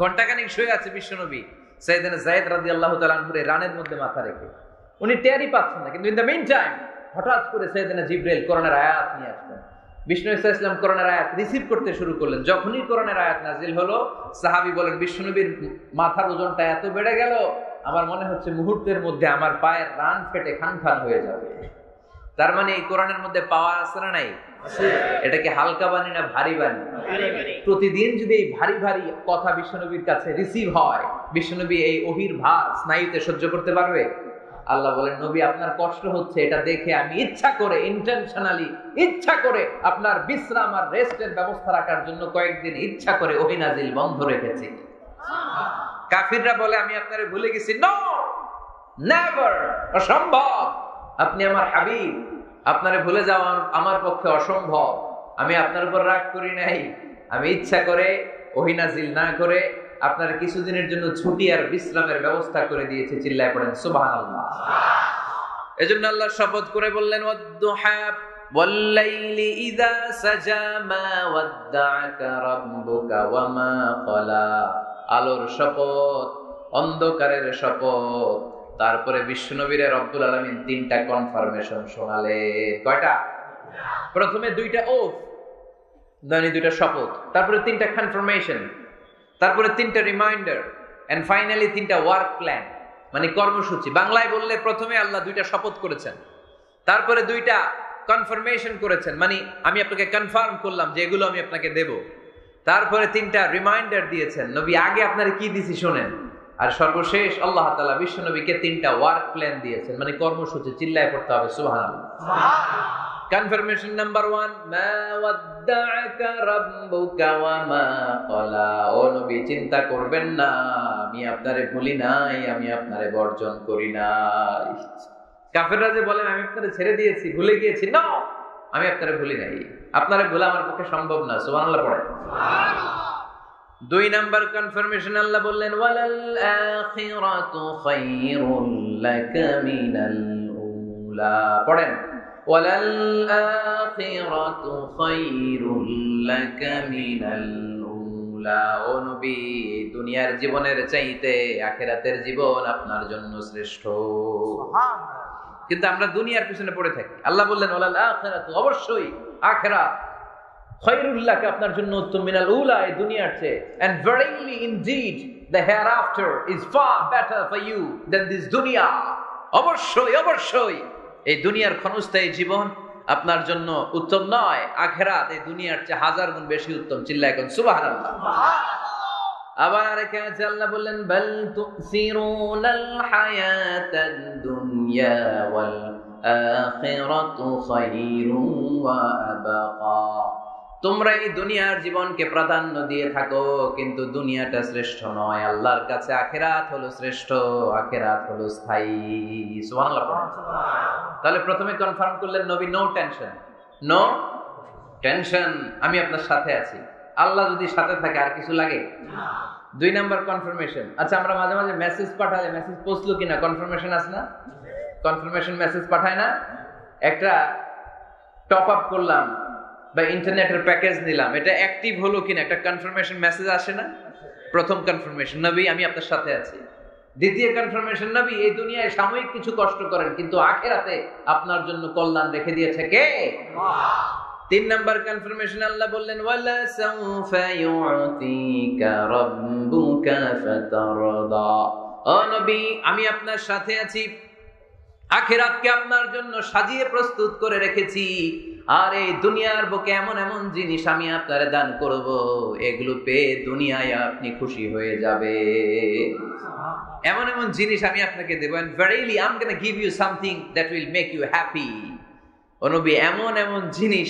ঘন্টাখানিক শুয়ে আছে বিশ্বনবী। সাইয়েদনা যায়েদ রাদিয়াল্লাহু তাআলা আনহু রানের মধ্যে মাথা রেখে, উনি টেরই পাচ্ছেন না, কিন্তু ইন দ্য মিন টাইম হঠাৎ করে সাইয়েদনা জিবরাইল কোরআনের আয়াত নিয়ে আসলেন। বিষ্ণু ইসা ইসলাম কোরআনের আয়াত রিসিভ করতে শুরু করলেন। যখনই কোরআনের আয়াত নাজিল হলো, সাহাবী বলেন বিশ্বনবীর মাথার ওজনটা এত বেড়ে গেল, আমার মনে হচ্ছে মুহূর্তের মধ্যে আমার পায়ের রান ফেটে খান খান হয়ে যাবে। তার মানে এই কোরআনের মধ্যে পাওয়ার আছে না নাই? এটাকে হালকা বাণী না ভারী বাণী? প্রতিদিন যদি এই ভারী ভারী কথা বিশ্বনবীর কাছে রিসিভ হয়, বিশ্বনবী এই ওহীর ভার স্নায়ুতে সহ্য করতে পারবে? আল্লাহ বলেন, নবী আপনার কষ্ট হচ্ছে, এটা দেখে আমি ইচ্ছা করে, ইন্টেনশনালি ইচ্ছা করে আপনার বিশ্রাম আর রেস্টের ব্যবস্থা রাখার জন্য কয়েকদিন ইচ্ছা করে ওহী নাজিল বন্ধ রেখেছি। কাফিররা বলে আমি আপনারে ভুলে গেছি। নো, নেভার, অসম্ভব। আপনি আমার হাবিব, আপনারে ভুলে যাওয়া আমার পক্ষে অসম্ভব। আমি আপনার উপর রাগ করি নাই, আমি ইচ্ছা করে ওহী নাজিল না করে আপনার কিছুদিনের জন্য ছুটি আর বিশ্রামের ব্যবস্থা করে দিয়েছে। চিল্লায় পড়েন সুবহানাল্লাহ। এজন্য আল্লাহ শপথ করে বললেন, ওয়াদ-দুহা ওয়াল-লাইলি ইযা সাজা মা ওয়াদ্দা'আকা রাব্বুকা ওয়া মা ক্বালা। আলোর শপথ, অন্ধকারের শপথ। তারপরে বিশ্বনবীরে রব্বুল আলামিন তিনটা কনফার্মেশন শোনালেন। কয়টা? প্রথমে দুইটা ওফ, মানে দুইটা শপথ, তারপরে তিনটা কনফার্মেশন, তারপরে তিনটা রিমাইন্ডার, এন্ড ফাইনালি তিনটা ওয়ার্ক প্ল্যান, মানে কর্মসূচি। বাংলায় বললে প্রথমে আল্লাহ দুইটা শপথ করেছেন, তারপরে দুইটা কনফার্মেশন করেছেন, মানে আমি আপনাকে কনফার্ম করলাম যে এগুলো আমি আপনাকে দেব। তারপরে তিনটা রিমাইন্ডার দিয়েছেন, নবী আগে আপনারা কি দিছি শোনেন। আর সর্বশেষ আল্লাহ তাআলা বিশ্ব নবীকে তিনটা ওয়ার্ক প্ল্যান দিয়েছেন, মানে কর্মসূচি। চিল্লায় পড়তে হবে সুবহানাল্লাহ। কনফার্মেশন নাম্বার 1, মা ওয়াদ্দা'আকা রাব্বুকা ওয়া মা ক্বালা। ও নবী, চিন্তা করবেন না, আমি আপনারে ভুলি নাই, আমি আপনারে বর্জন করি নাই। কাফেররা যে বলেন আমি আপনারে ছেড়ে দিয়েছি, ভুলে গিয়েছি, না, আমি আপনারে ভুলি নাই, আপনারে ভোলা আমার পক্ষে সম্ভব না। সুবহানাল্লাহ পড়েন। সুবহানাল্লাহ। 2 নাম্বার কনফার্মেশন আল্লাহ বললেন, ওয়ালাল আখিরাতু খায়রুল লাকা মিনাল উলা। পড়েন, ওয়ালাল আখিরাতু খায়রুল লাকা মিনাল উলা। ও নবী, দুনিয়ার জীবনের চাইতে আখিরাতের জীবন আপনার জন্য শ্রেষ্ঠ। সুবহানাল্লাহ। কিন্তু আমরা দুনিয়ার পিছনে পড়ে থাকি। আল্লাহ বললেন, ওয়ালাল আখিরাতু, অবশ্যই আখিরাত, খায়রুল লাকা, আপনার জন্য উত্তম, মিনাল উলা, এই দুনিয়ার চেয়ে, and verily indeed the hereafter is far better for you than this dunya. অবশ্যই অবশ্যই এই দুনিয়ার ক্ষণস্থায়ী জীবন আপনার জন্য উত্তম নয়, আখিরাত এই দুনিয়ার চেয়ে 1000 গুণ বেশি উত্তম। চিল্লায় এখন সুবহানাল্লাহ। আবার এখানে আল্লাহ বললেন, বাল তুসিরুনাল হায়াতাদ দুনিয়া ওয়াল আখিরাতু খায়রুন ওয়া আবকা। তোমরা এই দুনিয়ার জীবনকে প্রাধান্য দিয়ে থাকো, কিন্তু দুনিয়াটা শ্রেষ্ঠ নয়। আল্লাহর কাছে আখিরাত হলো শ্রেষ্ঠ, আখিরাত হলো স্থায়ী। সুবহানাল্লাহ। তাহলে প্রথমে কনফার্ম করলেন নবী, নো টেনশন, নো টেনশন, আমি আপনার সাথে আছি। আল্লাহ যদি সাথে থাকে আর কিছু লাগে না। 2 নাম্বার কনফার্মেশন। আচ্ছা, আমরা মাঝে মাঝে মেসেজ পাঠালে মেসেজ পৌঁছলো কিনা কনফার্মেশন আছে না? কনফার্মেশন মেসেজ পাঠায় না? একটা টপ আপ করলাম বা ইন্টারনেটের প্যাকেজ নিলাম, এটা অ্যাক্টিভ হলো কিনা একটা কনফার্মেশন মেসেজ আসে না? প্রথম কনফার্মেশন, নবী আমি আপনার সাথে আছি। দ্বিতীয় কনফার্মেশন, নবী এই দুনিয়ায় সাময়িক কিছু কষ্ট করেন, কিন্তু আখিরাতে আপনার জন্য কল্যাণ রেখে দিয়েছে কে? আল্লাহ। 3 নাম্বার কনফার্মেশন, আল্লাহ বললেন, ওয়ালা সাউফা ইউতিকা রাব্বুকা ফাতারদা। ও নবী, আমি আপনার সাথে আছি, আখিরাতকে আপনার জন্য সাজিয়ে প্রস্তুত করে রেখেছি। আর এই দুনিয়ার বুকে এমন এমন জিনিস আমি আপনারে দান করব, এগুলো পেয়ে দুনিয়ায় আপনি খুশি হয়ে যাবে। এমন এমন জিনিস আমি আপনাকে দেব, and verily I'm going to give you something that will make you happy. ও নবী, এমন এমন জিনিস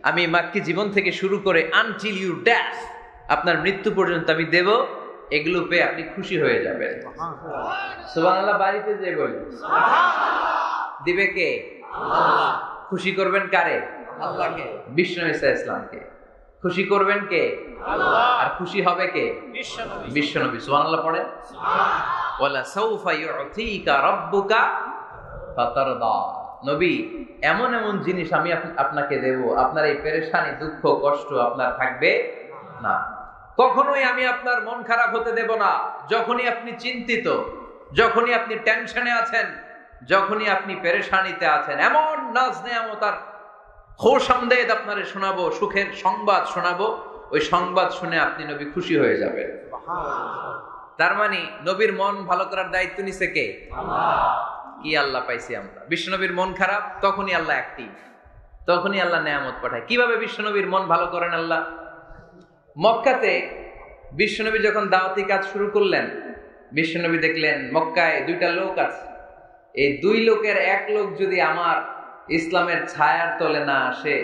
আমি মাক্কি জীবন থেকে শুরু করে until you death, আপনার মৃত্যু পর্যন্ত আমি দেব, এগুলো পেয়ে আপনি খুশি হয়ে যাবেন। সুবহানাল্লাহ। বাড়িতে যে বলি দিবে কে? আল্লাহ। খুশি করবেন কারে? আল্লাহকে। বিষ্ণু ঈসা ইসলামকে। খুশি করবেন কে? আল্লাহ। আর খুশি হবে কে? বিশ্বনবী। বিশ্বনবী। সুবহানাল্লাহ পড়ে। সুবহানাল্লাহ। ওয়ালা সাউফা ইউতিকা রাব্বুকা ফাতারদা। নবী, এমন এমন জিনিস আমি আপনাকে দেব, আপনার এই পেরেশানি, দুঃখ, কষ্ট আপনার থাকবে না। কখনোই আমি আপনার মন খারাপ হতে দেব না। যখনই আপনি চিন্তিত, যখনই আপনি টেনশনে আছেন, যখনই আপনি পেরেশানিতে আছেন, এমন নাজ নেয়ামত আর খোশামদেদ আপনারে শোনাবো, সুখের সংবাদ শোনাবো, ওই সংবাদ শুনে আপনি নবী খুশি হয়ে যাবেন। তার মানে নবীর মন ভালো করার দায়িত্ব নিছে কে? কি আল্লাহ পাইছি আমরা। বিশ্বনবীর মন খারাপ, তখনই আল্লাহ অ্যাক্টিভ, তখনই আল্লাহ নেয়ামত পাঠায়। কিভাবে বিশ্বনবীর মন ভালো করেন আল্লাহ? মক্কাতে বিশ্বনবী যখন দাওয়াতি কাজ শুরু করলেন, বিশ্বনবী দেখলেন মক্কায় দুইটা লোক আছে। এই দুই লোকের এক লোক যদি আমার ইসলামের ছায়ার তলে না আসে,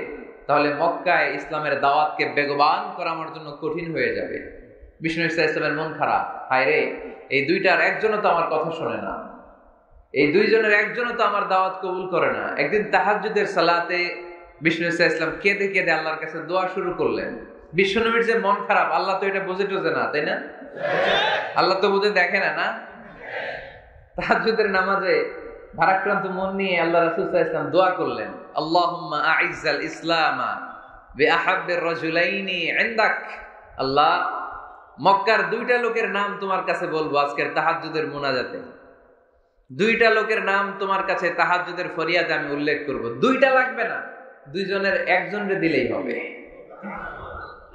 তাহলে মক্কায় ইসলামের দাওয়াতকে বেগবান করা আমার জন্য কঠিন হয়ে যাবে। বিষ্ণু ইসলামের মন খারাপ, হায় রে, এই দুইটার একজনও তো আমার কথা শোনে না, এই দুইজনের একজনও তো আমার দাওয়াত কবুল করে না। একদিন তাহাজ্জুদের সালাতে বিষ্ণু ইসলাম কেঁদে কেঁদে আল্লাহর কাছে দোয়া শুরু করলেন। বিশ্বনবীর যে মন খারাপ, আল্লাহ তো এটা বুঝে টুঝে না, তাই না? আল্লাহ তো বুঝে দেখে না, না? তাহাজ্জুদের নামাজে ভারাক্রান্ত মন নিয়ে আল্লাহ রাসূল সাল্লাল্লাহু আলাইহি ওয়াসাল্লাম দোয়া করলেন, আল্লাহুম্মা আইজ্জাল ইসলামা বিআহাব্বির রাজুলাইনি ইনদাক। আল্লাহ, মক্কার দুইটা লোকের নাম তোমার কাছে বলবো আজকের তাহাজ্জুদের মুনাজাতে। দুইটা লোকের নাম তোমার কাছে তাহাজ্জুদের ফরিয়াদে আমি উল্লেখ করব। দুইটা লাগবে না, দুইজনের একজনকে দিলেই হবে।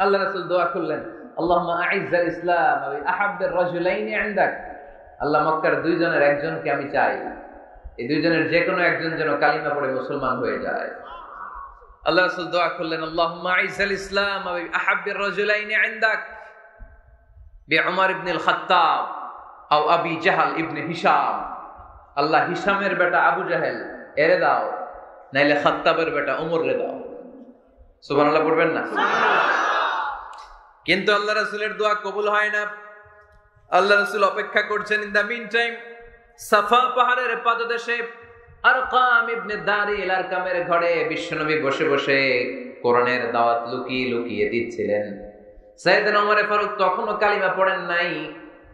আল্লাহ রাসূল দোয়া করলেন, আল্লাহুম্মা আইজ্জাল ইসলাম বিআহাব্বির রাজুলাইনি ইনদাক। আল্লাহ, মক্কার দুইজনের একজনকে আমি চাই, এই দুইজনের যে কোনো একজন যেন কালিমা পড়ে মুসলমান হয়ে যায়। আল্লাহ রাসূল দোয়া করলেন, আল্লাহুম্মা আইজ্জাল ইসলাম বিআহাব্বির রাজুলাইনি ইনদাক বিউমর ইবনে আল খাত্তাব আও আবি জাহল ইবনে হিশাম। আল্লাহ, হিশামের বেটা আবু জাহেল এরে দাও, নাইলে খাত্তাবের বেটা উমর রে দাও। সুবহানাল্লাহ পড়বেন না? কিন্তু আল্লাহ রাসূলের দোয়া কবুল হয় না। আল্লাহ রাসূল অপেক্ষা করছেন। ইন দা মিন টাইম সাফা পাহাড়ের পাদদেশে আরকাম ইবনে দারিল আরকামের ঘরে বিশ্বনবী বসে বসে কোরআনের দাওয়াত লুকিয়ে লুকিয়ে দিচ্ছিলেন। সাইয়েদনা ওমর ফারুক তখনও কালিমা পড়েন নাই।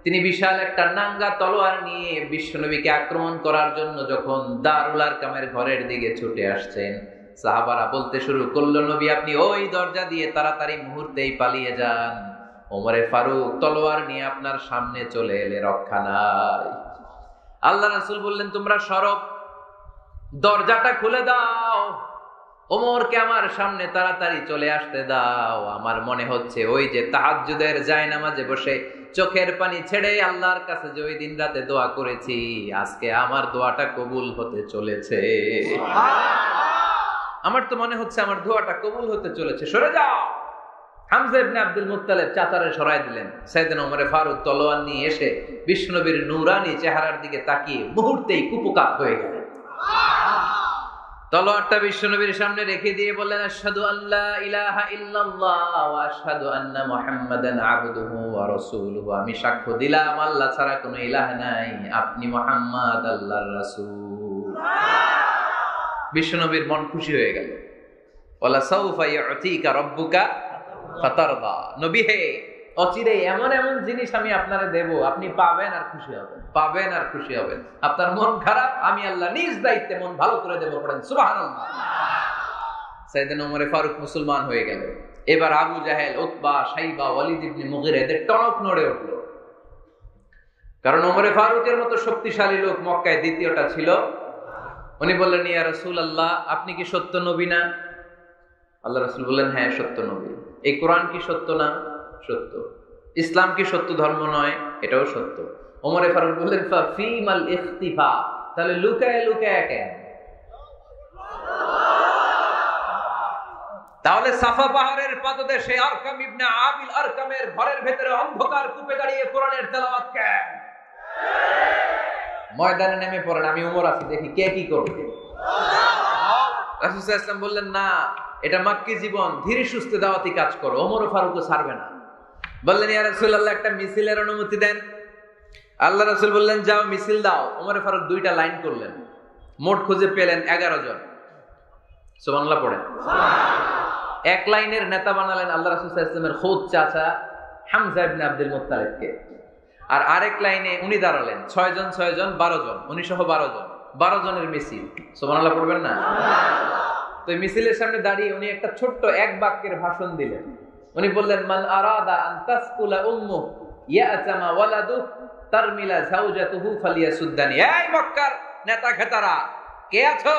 তিনি বিশাল একটা নাঙ্গা তলোয়ার নিয়ে বিশ্বনবীকে আক্রমণ করার জন্য যখন দারুল আরকামের ঘরের দিকে ছুটে আসছেন, সাহাবারা বলতে শুরু করলো, নবী আপনি ওই দরজা দিয়ে তাড়াতাড়ি মুহূর্তেই পালিয়ে যান। ওমরে ফারুক তলোয়ার নিয়ে আপনার সামনে চলে এলে রক্ষা নাই। আল্লাহ রাসূল বললেন, তোমরা সরব, দরজাটা খুলে দাও, ওমরকে আমার সামনে তাড়াতাড়ি চলে আসতে দাও। আমার মনে হচ্ছে ওই যে তাহাজ্জুদের জায়নামাজে বসে চোখের পানি ছেড়ে আল্লাহর কাছে যে ওই দিন রাতে দোয়া করেছি, আজকে আমার দোয়াটা কবুল হতে চলেছে। আমার তো মনে হচ্ছে আমার দোয়াটা কবুল হতে চলেছে, সরে যাও। হামজা ইবনে আব্দুল মুত্তালিব চাচারে সরাই দিলেন। সাইয়েদনা ওমর ফারুক তলোয়ার নিয়ে এসে বিশ্বনবীর নূরানি চেহারার দিকে তাকিয়ে মুহূর্তেই কুপকাত হয়ে গেলেন। তলোয়ারটা বিশ্বনবীর সামনে রেখে দিয়ে বললেন, আশহাদু আল্লা ইলাহা ইল্লাল্লাহ ওয়া আশহাদু আন্না মুহাম্মাদান আবদুহু ওয়া রাসূলুহু। আমি সাক্ষ্য দিলাম আল্লাহ ছাড়া কোনো ইলাহ নাই, আপনি মুহাম্মদ আল্লাহর রাসূল। বিশ্বনবীর মন খুশি হয়ে গেল। ওয়ালা সাউফা ইউতিকা রাব্বুকা ফাতারদা। নবী হে, অচিরেই এমন এমন জিনিস আমি আপনারে দেব, আপনি পাবেন আর খুশি হবেন, পাবেন আর খুশি হবেন। আপনার মন খারাপ, আমি আল্লাহ নিজ দায়িত্বে মন ভালো করে দেব। পড়েন সুবহানাল্লাহ। সাইয়েদনা ওমর ফারুক মুসলমান হয়ে গেল। এবার আবু জাহেল, উতবা, শাইবা, ওয়ালিদ ইবনে মুগিরা এদের টনক নড়ে উঠল। কারণ ওমর ফারুকের মতো শক্তিশালী লোক মক্কায় দ্বিতীয়টা ছিল। উনি বললেন, ইয়া রাসূলুল্লাহ, আপনি কি সত্য নবী না? আল্লাহ রাসূল বললেন, হ্যাঁ সত্য নবী। এই কোরআন কি সত্য না? সত্য। ইসলাম কি সত্য ধর্ম নয়? এটাও সত্য। ওমর ফারুক বললেন, ফাফিমাল ইখতিফা, তাহলে লুকায় লুকায় কেন? তাহলে সাফা পাহাড়ের পাদদেশে আরকাম ইবনে আবিল আরকামের ঘরের ভেতরে অন্ধকার কূপে দাঁড়িয়ে কোরআনের তেলাওয়াত কেন? ময়দানে নেমে পড়েন, আমি ওমর আছি, দেখি কে কি করবে। রাসূল সাল্লাল্লাহু আলাইহি ওয়াসাল্লাম বললেন, না, এটা মাক্কি জীবন, ধীরে সুস্থে দাওয়াতি কাজ করো। ওমর ফারুকও ছাড়বে না। বললেন, ইয়া রাসূলুল্লাহ, একটা মিছিলের অনুমতি দেন। আল্লাহ রাসূল বললেন, যাও মিছিল দাও। ওমর ফারুক দুইটা লাইন করলেন, মোট খুঁজে পেলেন 11 জন। সুবহানাল্লাহ পড়েন। এক লাইনের নেতা বানালেন আল্লাহ রাসূল সাল্লাল্লাহু আলাইহি ওয়াসাল্লামের খুদ চাচা হামজা ইবনে আব্দুল মুত্তালিবকে। আর আরেক লাইনে উনি দাঁড়ালেন 6 জন 12 জন, উনি সহ 12 জন, 12 জনের মিছিল। সুবহানাল্লাহ পড়বেন না? তো এই মিছিলের সামনে দাঁড়িয়ে উনি একটা ছোট্ট এক বাক্যের ভাষণ দিলেন। উনি বললেন, মান আরাদা আন তাসকুলা উম্মু ইয়াতামা ওয়ালাদু তারমিলা যাওজাতুহু ফালিয়াসুদ্দানি। এই মক্কার নেতা খেতারা, কে আছো?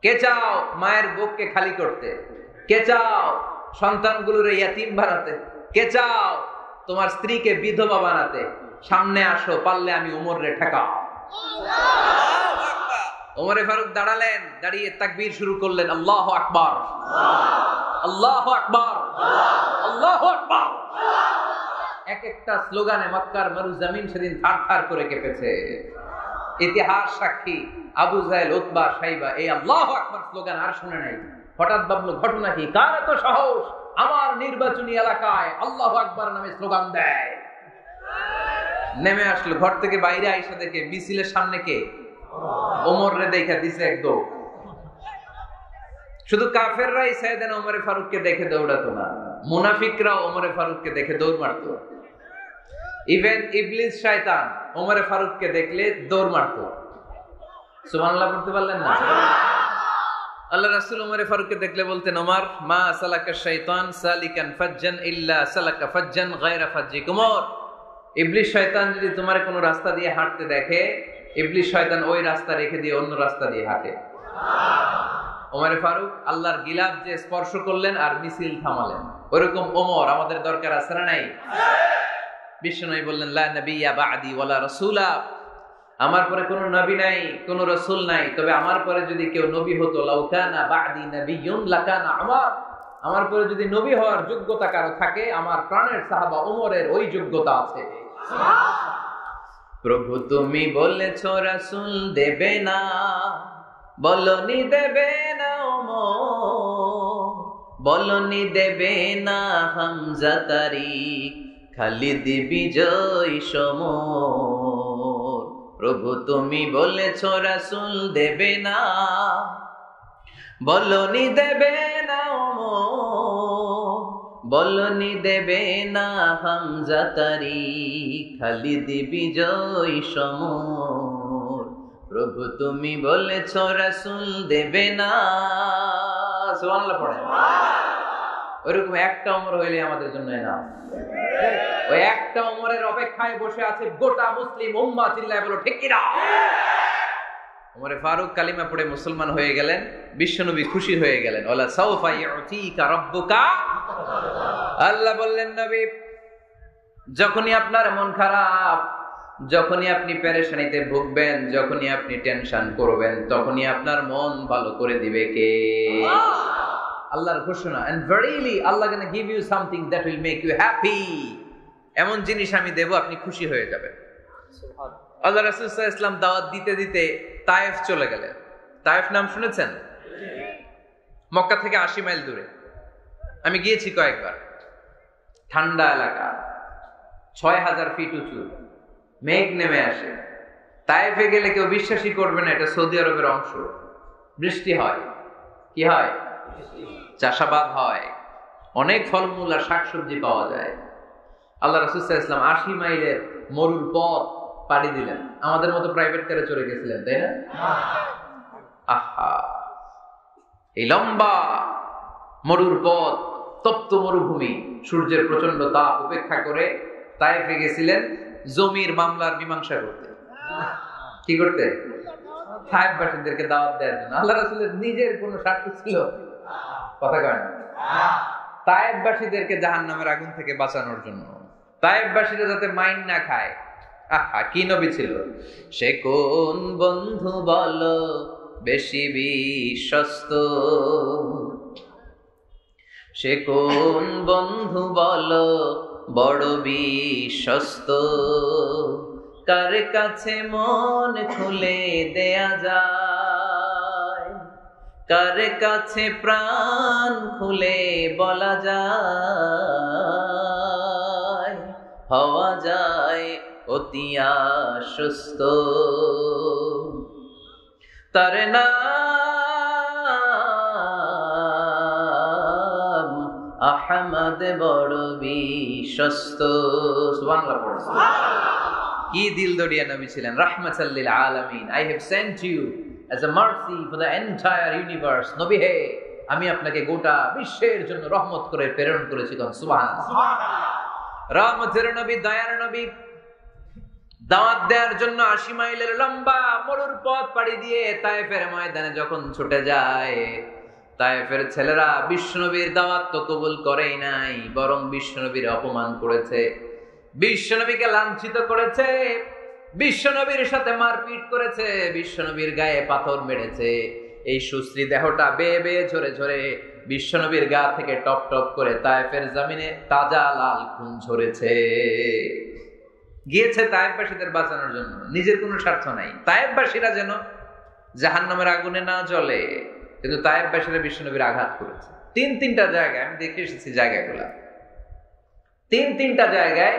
কে চাও মায়ের বুককে খালি করতে? কে চাও সন্তানগুলোরে ইয়াতিম বানাতে? কে চাও তোমার স্ত্রীকে বিধবা বানাতে? সামনে আসো, পারলে আমি ওমর রে ঠেকাও। ওমরে ফারুক দাঁড়ালেন, দাঁড়িয়ে তাকবীর শুরু করলেন, আল্লাহু আকবার, আল্লাহু আকবার, আল্লাহু আকবার। এক একটা স্লোগানে মক্কার মরুজমিন সেদিন থারথার করে কেঁপেছে। ইতিহাস সাক্ষী, আবু জাহেল, উতবা, সাইবা এই আল্লাহু আকবার স্লোগান আর শুনে নাই। হঠাৎ ভাবলো ঘটনা কি, কার এত সাহস আমার নির্বাচনী এলাকায় আল্লাহু আকবার নামে স্লোগান দেয়। নেমে আসলো ঘর থেকে, বাইরে আইসা দেখে মিছিলের সামনে কে? ওমর রে দেখা দিছে একদম। শুধু কাফেররাই সাইয়েদনা ওমরে ফারুককে দেখে দৌড়াতো না, মুনাফিকরাও ওমরে ফারুককে দেখে দৌড় মারত। ইভেন ইবলিস শয়তান ওমরে ফারুককে দেখলে দৌড় মারত। সুবহানাল্লাহ পড়তে পারলেন না? আল্লাহ রাসূল ওমরে ফারুককে দেখলে বলতেন, ওমর মা সালাকা শাইতান সালিকান ফাজ্জান ইল্লা সালাকা ফাজ্জান গায়রা ফাজ্জিকুম। ইবলিস শয়তান যদি তোমার কোনো রাস্তা দিয়ে হাঁটতে দেখে, ইবলিস শয়তান ওই রাস্তা রেখে দিয়ে অন্য রাস্তা দিয়ে হাঁটে। ওমরে ফারুক আল্লাহর গিলাফ যে স্পর্শ করলেন আর মিছিল থামালেন, ওরকম ওমর আমাদের দরকার আছে না নাই? বিশ্বনবী বললেন, লা নাবিয়্যা বা'দি ওয়ালা রাসূলা, আমার পরে কোনো নবী নাই, কোনো রাসূল নাই, তবে আমার পরে যদি কেউ নবী হতো, লাউ কানা বা'দি নাবিয়্যুন লাকানা উমর, আমার পরে যদি নবী হওয়ার যোগ্যতা কারো থাকে, আমার প্রাণের সাহাবা ওমরের ওই যোগ্যতা আছে। প্রভু তুমি বলেছ রাসূল দেবে না, বলনি দেবে না ওমর, বলনি দেবে না হামজা তারিক, খালিদ বিজয় সমর। প্রভু তুমি বলেছ রাসূল দেবে না, বলনি দেবে না ওমর, বলনি দেবে না হামজা তারিক, খালিদ বিজয় সমর। প্রভু তুমি বলেছ রাসূল দেবে না। সুবহানাল্লাহ পড়েন। ওইরকম একটা ওমর হইলে আমাদের জন্য না, ওই একটা ওমরের অপেক্ষায় বসে আছে গোটা মুসলিম উম্মাহ। চিল্লায় বলো ঠিক কিনা? ওমরে ফারুক কালিমা পড়ে মুসলমান হয়ে গেলেন, বিশ্বনবী খুশি হয়ে গেলেন। ওয়ালা সাউফা ইউতিকা রাব্বুকা, আল্লাহ বললেন নবী যখনই আপনার মন খারাপ, যখনই আপনি পেরেশানিতে ভুগবেন, যখনই আপনি টেনশন করবেন, তখনই আপনার মন ভালো করে দিবে কে? আল্লাহর ঘোষণা, and verily Allah gonna give you something that will make you happy। এমন জিনিস আমি দেব, আপনি খুশি হয়ে যাবেন। আল্লাহ রাসূল সাল্লাল্লাহু আলাইহি ওয়াসাল্লাম দাওয়াত দিতে দিতে তায়েফ চলে গেলেন। তায়েফ নাম শুনেছেন? মক্কা থেকে 80 মাইল দূরে। আমি গিয়েছি কয়েকবার। ঠান্ডা এলাকা, 6000 ফিট উঁচু, মেঘ নেমে আসে। তায়েফে গেলে কেউ বিশ্বাসই করবে না এটা সৌদি আরবের অংশ। বৃষ্টি হয়, কি হয়? চাষাবাদ হয়, অনেক ফলমূল আর শাকসবজি পাওয়া যায়। আল্লাহ রাসূল সাল্লাল্লাহু আলাইহি ওয়াসাল্লাম 80 মাইলের মরুর পথ পাড়ি দিলেন। আমাদের মতো প্রাইভেট কারে চড়ে গেছিলেন, তাই না? আহা, এই লম্বা মরুর পথ, তপ্ত মরুভূমি, সূর্যের প্রচন্ড তাপ উপেক্ষা করে তায়েফে গেছিলেন জমির মামলার মীমাংসা করতে। কি করতে? তায়েফবাসীদেরকে দাওয়াত দেওয়ার জন্য। আল্লাহ রাসূলের নিজের কোনো স্বার্থ ছিল? কথা কয় না। তায়েফবাসীদেরকে জাহান্নামের আগুন থেকে বাঁচানোর জন্য, তায়েফবাসীরা যাতে মাইন না খায়। আহা, কি নবী ছিল! সে কোন বন্ধু বলো বেশি বিশ্বস্ত, সে কোন বন্ধু বলো বড় বিশ্বস্ত, কার কাছে মন খুলে দেয়া যায়, কার কাছে প্রাণ খুলে বলা যায়, হওয়া যায় অতি আশ্বস্ত। তার নাম আহমদ বড় বিশ্বস্ত। সুবহানাল্লাহ পড়ো। কি দিল দরিয়া নবী ছিলেন, রাহমাতাল লিল আলামিন। I have sent you as a mercy for the entire universe। নবী হে, আমি আপনাকে গোটা বিশ্বের জন্য রহমত করে প্রেরণ করেছি। সুবহানাল্লাহ। রহমতের নবী, দয়ার নবী দাওয়াত দেওয়ার জন্য 80 মাইলের লম্বা মরুর পথ পাড়ি দিয়ে তায়েফের ময়দানে যখন ছুটে যায়, তায়েফের ছেলেরা বিশ্বনবীর দাওয়াত তো কবুল করেই নাই, বরং বিশ্বনবীর অপমান করেছে, বিশ্বনবীকে লাঞ্ছিত করেছে, বিশ্বনবীর সাথে মারপিট করেছে, বিশ্বনবীর গায়ে পাথর মেরেছে। এই সুশ্রী দেহটা বেয়ে বেয়ে ঝরে ঝরে বিশ্বনবীর গা থেকে টপ টপ করে তায়েফের জমিনে তাজা লাল খুন ঝরেছে। গিয়েছে তায়েফবাসীদের বাঁচানোর জন্য, নিজের কোনো স্বার্থ নাই। তায়েফবাসীরা যেন জাহান্নামের আগুনে না জ্বলে, কিন্তু তায়েফবাসীরা বিশ্বনবীর আঘাত করেছে। তিনটা জায়গায় আমি দেখে এসেছি, জায়গাগুলা তিনটা জায়গায়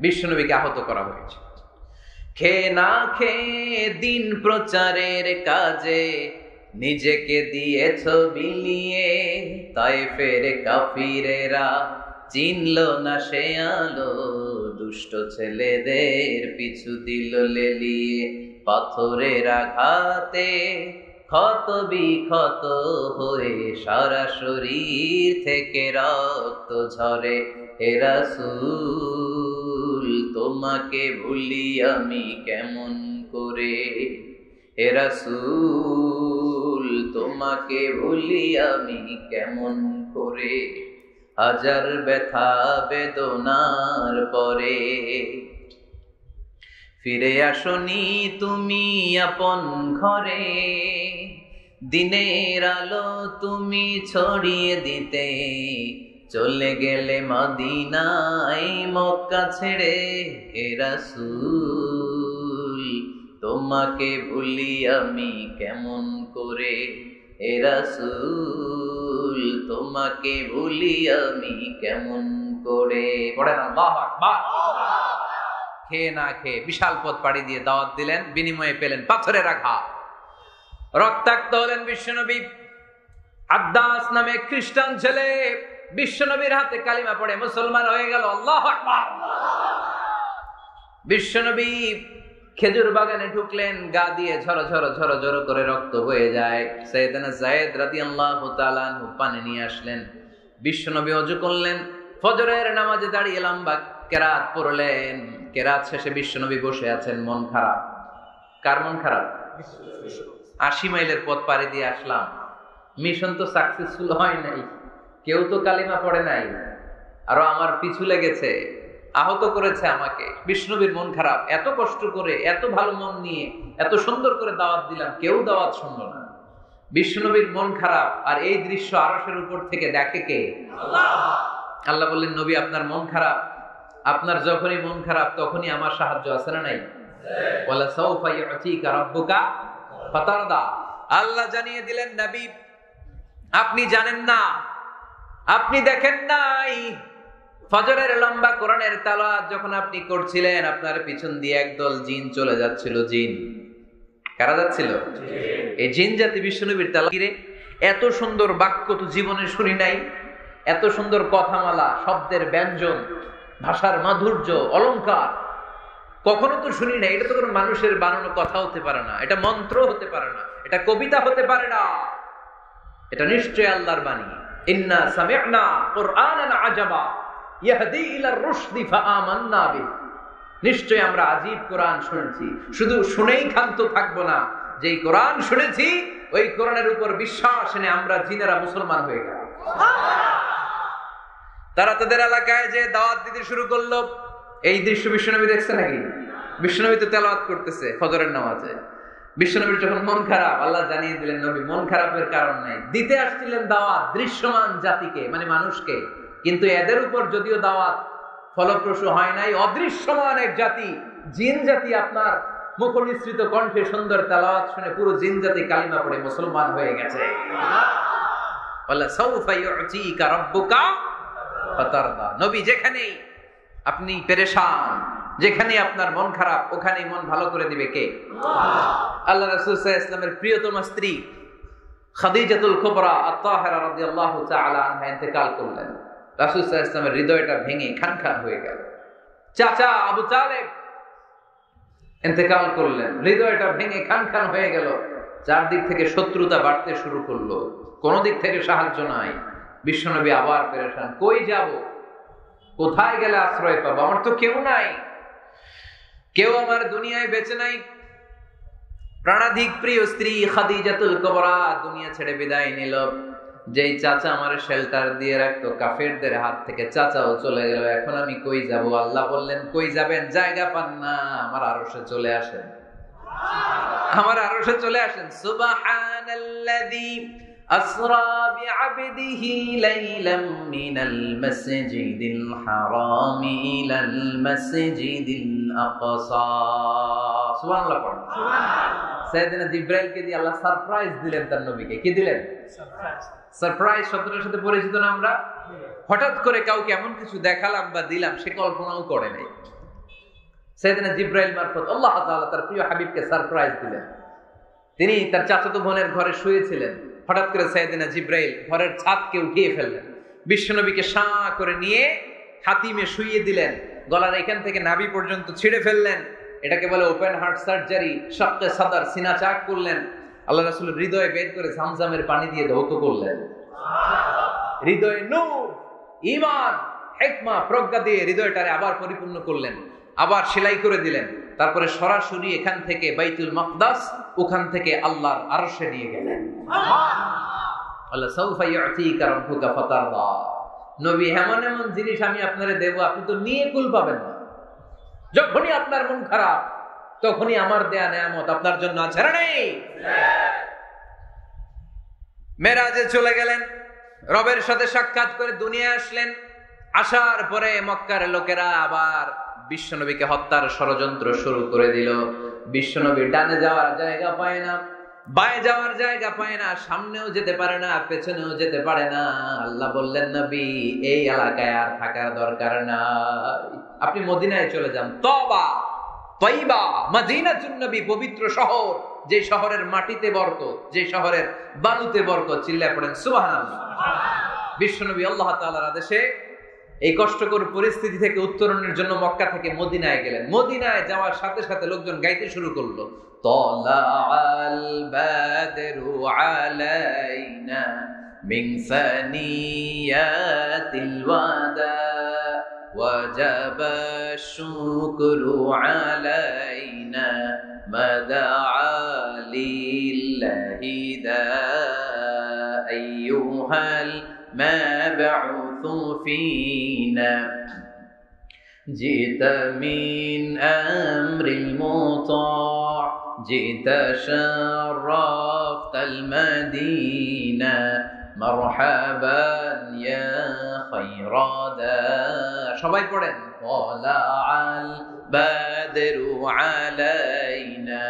বিশ্বনবীকে আহত করা হয়েছে। খেয়ে না খেয়ে দিন প্রচারের কাজে নিজেকে দিয়েছ বিলিয়ে, তায়েফের কাফিরেরা চিনল না সে আলো, দুষ্ট ছেলেদের পিছু দিল লেলিয়ে, পাথরের আঘাতে ক্ষত বিক্ষত হয়ে সারা শরীর থেকে রক্ত ঝরে। হে রাসূল তোমাকে ভুলি আমি কেমন করে, হে রাসূল তোমাকে ভুলি আমি কেমন করে, হাজার ব্যথা বেদনার পরে ফিরে আসনি তুমি আপন ঘরে, দিনের আলো তুমি ছড়িয়ে দিতে, চলে গেলে মদিনায় মক্কা ছেড়ে। হে রাসূল তোমাকে ভুলি আমি কেমন করে, হে রাসূল তোমাকে ভুলি আমি কেমন করে। পড়েন আল্লাহু আকবার। খেয়ে না খেয়ে বিশাল পথ পাড়ি দিয়ে দাওয়াত দিলেন, বিনিময়ে পেলেন পাথরের আঘাত, রক্তাক্ত হলেন বিশ্বনবী। আদ্দাস নামে খ্রিস্টান ছেলে বিশ্বনবীর হাতে কালিমা পড়ে মুসলমান হয়ে গেল। আল্লাহু আকবার। বিশ্বনবী খেজুর বাগানে ঢুকলেন, গা দিয়ে ঝরো ঝরো ঝরো ঝরো করে রক্ত বয়ে যায়। সাইয়েদনা যায়েদ রাদিয়াল্লাহু তাআলা আনহু পানি নিয়ে আসলেন। বিশ্বনবী ওযু করলেন, ফজরের নামাজে দাঁড়িয়ে লম্বা কেরাত পড়লেন। কেরাত শেষে বিশ্বনবী বসে আছেন, মন খারাপ। কার মন খারাপ? 80 মাইলের পথ পাড়ি দিয়ে আসলাম, মিশন তো সাকসেসফুল হয় নাই, কেউ তো কালিমা পড়ে নাই, আরো আমার পিছু লেগেছে, আহত করেছে আমাকে। বিষ্ণুবীর মন খারাপ, এত কষ্ট করে এত ভালো মন নিয়ে এত সুন্দর করে দাওয়াত দিলাম, কেউ দাওয়াত শুনলো না। বিষ্ণুবীর মন খারাপ, আর এই দৃশ্য আরশের উপর থেকে দেখে কে? আল্লাহ। আল্লাহ বললেন, নবী আপনার মন খারাপ, আপনার যখনই মন খারাপ তখনই আমার সাহায্য আছে না নাই? ওয়ালা সাউফা ইউতিকা রাব্বুকা ফাতারদা। আল্লাহ জানিয়ে দিলেন, নবী আপনি জানেন না, আপনি দেখেন নাই, ফজরের লম্বা কোরআনের তেলাওয়াত যখন আপনি করছিলেন, আপনার পিছন দিয়ে একদল জিন চলে যাচ্ছিল। জিন কারা যাচ্ছিল? এই জিন জাতি বিশ্বনবীর তেলাওয়াত, এত সুন্দর বাক্য তো জীবনে শুনি নাই, এত সুন্দর কথামালা, শব্দের ব্যঞ্জন, ভাষার মাধুর্য, অলংকার কখনো তো শুনি নাই। এটা তো কোনো মানুষের বানানো কথা হতে পারে না, এটা মন্ত্র হতে পারে না, এটা কবিতা হতে পারে না, এটা নিশ্চয়ই আল্লাহর বাণী। ইন্না সামি'না কুরআনান আজাবা ইয়াহদি ইলার রুশদি ফাআমান্না বিহি। নিশ্চয়ই আমরা আজীব কোরআন শুনেছি, শুধু শুনেই ক্ষান্ত থাকবো না, যেই কোরআন শুনেছি ওই কোরআনের উপর বিশ্বাস এনে আমরা জিনেরা মুসলমান হয়ে গেলাম। তারা তাদের এলাকায় যে দাওয়াত দিতে শুরু করলো। এই দৃশ্য বিশ্বনবী দেখছে নাকি? বিশ্বনবী তো তেলাওয়াত করতেছে ফজরের নামাজে। বিশ্বনবীর যখন মন খারাপ, আল্লাহ জানিয়ে দিলেন, নবী মন খারাপের কারণ নাই, দিতে আসছিলেন দাওয়াত দৃশ্যমান জাতিকে, মানে মানুষকে, কিন্তু এদের উপর যদিও দাওয়াত ফলপ্রসূ হয় নাই, অদৃশ্যমান এক জাতি, জিন জাতি আপনার মুখনিসৃত কণ্ঠে সুন্দর তেলাওয়াত শুনে পুরো জিন জাতি কালিমা পড়ে মুসলমান হয়ে গেছে। ওয়ালা সাউফা ইউতিকা রাব্বুকা ফাতারদা। নবী যেখানেই আপনি পেরেশান, যেখানে আপনার মন খারাপ, ওখানেই মন ভালো করে দিবে কে? আল্লাহ রাসূল সাল্লাল্লাহু আলাইহি ওয়াসাল্লামের প্রিয়তমা স্ত্রী খাদিজাতুল কুবরা আত-তাহিরা রাদিয়াল্লাহু তাআলা আনহা ইন্তেকাল করলেন। রাসূল সাল্লাল্লাহু আলাইহি ওয়াসাল্লামের হৃদয়টা ভেঙে খান খান হয়ে গেল। চাচা আবু তালেব ইন্তেকাল করলেন, হৃদয়টা ভেঙে খান খান হয়ে গেল। চারদিক থেকে শত্রুতা বাড়তে শুরু করলো। কোন দিক থেকে সাহায্য নাই। বিশ্বনবী আবার পেরেশান, কই যাব, কোথায় গেলে আশ্রয় পাবো, আমার তো কেউ নাই, কেউ আমার দুনিয়ায় বেঁচে নাই। প্রাণাধিক প্রিয় স্ত্রী খাদিজাতুল কুবরা দুনিয়া ছেড়ে বিদায় নিল। যেই চাচা আমার শেল্টার দিয়ে রাখতো কাফেরদের হাত থেকে, চাচাও চলে গেল। এখন আমি কই যাব? আল্লাহ বললেন, কই যাবেন? জায়গা পান না, আমার আরশে চলে আসেন, আমার আরশে চলে আসেন। সুবহানাল্লাযী আসরা বিআবদিহি লাইলাম মিনাল মাসজিদিল হারাম ইলাল মাসজিদিল আকসা। সুবহানাল্লাহ পড়ুন। সুবহানাল্লাহ। সাইয়েদনা জিবরাইলকে দিয়ে আল্লাহ সারপ্রাইজ দিলেন তার নবীকে। কি দিলেন? সারপ্রাইজ। সারপ্রাইজ শব্দটার সাথে পরিচিত না আমরা? হঠাৎ করে কাউকে এমন কিছু দেখালাম বা দিলাম সে কল্পনাও করে নাই। সাইয়েদনা জিবরাইল মারফত আল্লাহ তাআলা তার প্রিয় হাবিবকে সারপ্রাইজ দিলেন। তিনি তার চাচাতো বোনের ঘরে শুয়েছিলেন, হঠাৎ করে সাইয়েদনা জিবরাইল ঘরের ছাদকে উঠিয়ে ফেললেন, বিশ্বনবীকে শাঁ করে নিয়ে হাতিমে শুইয়ে দিলেন, গলার এখান থেকে নাভি পর্যন্ত ছিঁড়ে ফেললেন। এটাকে বলে ওপেন হার্ট সার্জারি। শাক্কে সাদর, সিনা চাক করলেন। আল্লাহ রাসূলের হৃদয়ে বের করে জামজামের পানি দিয়ে ধৌত করলেন। হৃদয়ে নূর, ঈমান, হিকমা, প্রজ্ঞা দিয়ে হৃদয়টারে আবার পরিপূর্ণ করলেন, আবার সেলাই করে দিলেন। তারপরে সরাসরি এখান থেকে বাইতুল মাকদাস, ওখান থেকে আল্লাহর আরশে নিয়ে গেলেন। আল্লাহ সাউফা ইউতিকা রাব্বুকা ফাতারদা। নবী, এমন এমন জিনিস আমি আপনারে দেব, আপনি তো নিয়ে কুল পাবেন না। যখনই আপনার মন খারাপ, তখনই আমার দেয়া নেয়ামত আপনার জন্য আছে না নেই? মেরাজে চলে গেলেন, রবের সাথে সাক্ষাৎ করে দুনিয়ায় আসলেন। আসার পরে মক্কার লোকেরা আবার বিশ্বনবীকে হত্যার ষড়যন্ত্র শুরু করে দিল। বিশ্বনবী ডানে যাওয়ার জায়গা পায় না, বায়ে যাওয়ার জায়গা পায় না, সামনেও যেতে পারে না, পেছনেও যেতে পারে না। আল্লাহ বললেন, নবী এই এলাকায় আর থাকার দরকার নাই, আপনি মদিনায় চলে যান। তওবা, তাইবা, মদিনাতুন নবী, পবিত্র শহর, যে শহরের মাটিতে বরকত, যে শহরের বালুতে বরকত। চিল্লায় পড়েন সুবহানাল্লাহ। বিশ্বনবী আল্লাহ তাআলার আদেশে এই কষ্টকর পরিস্থিতি থেকে উত্তরণের জন্য মক্কা থেকে মদিনায় গেলেন। মদিনায় যাওয়ার সাথে সাথে লোকজন গাইতে শুরু করলো, তালাআল বাদরু আলাইনা মিন সানিয়াতিল ওয়াদা ওয়াজাবা শুকরু আলাইনা মাদাআ লিল্লাহি দা আইয়ুহাল مبعوث فينا جئت من أمر المطاع جئت شرفت المدينة مرحبا يا خير داع সবাই পড়েন طلع البدر علينا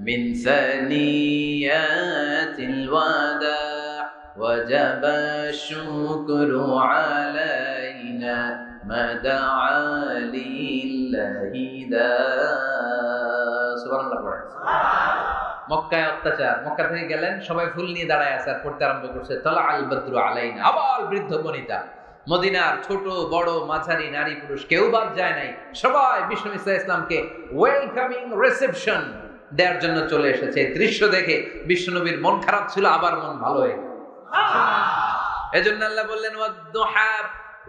من ثنيات الوداع وجب الشكر علينا ما دعا لله داع সুবহানাল্লাহ পড়েন। মক্কায় অত্যাচার, মক্কা থেকে গেলেন, সবাই ফুল নিয়ে দাঁড়ায় আছে আর পড়তে আরম্ভ করছে তালা আল বদরু আলাইনা। আবার বৃদ্ধ বনিতা, মদিনার ছোট বড় মাঝারি নারী পুরুষ কেউ বাদ যায় নাই, সবাই বিষ্ণু ইসলামকে ওয়েলকামিং রিসেপশন দেওয়ার জন্য চলে এসেছে। দৃশ্য দেখে বিশ্বনবীর মন খারাপ ছিল, আবার মন ভালো হয়ে গেল। এজন্য আল্লাহ বললেন ওয়াদ-দুহা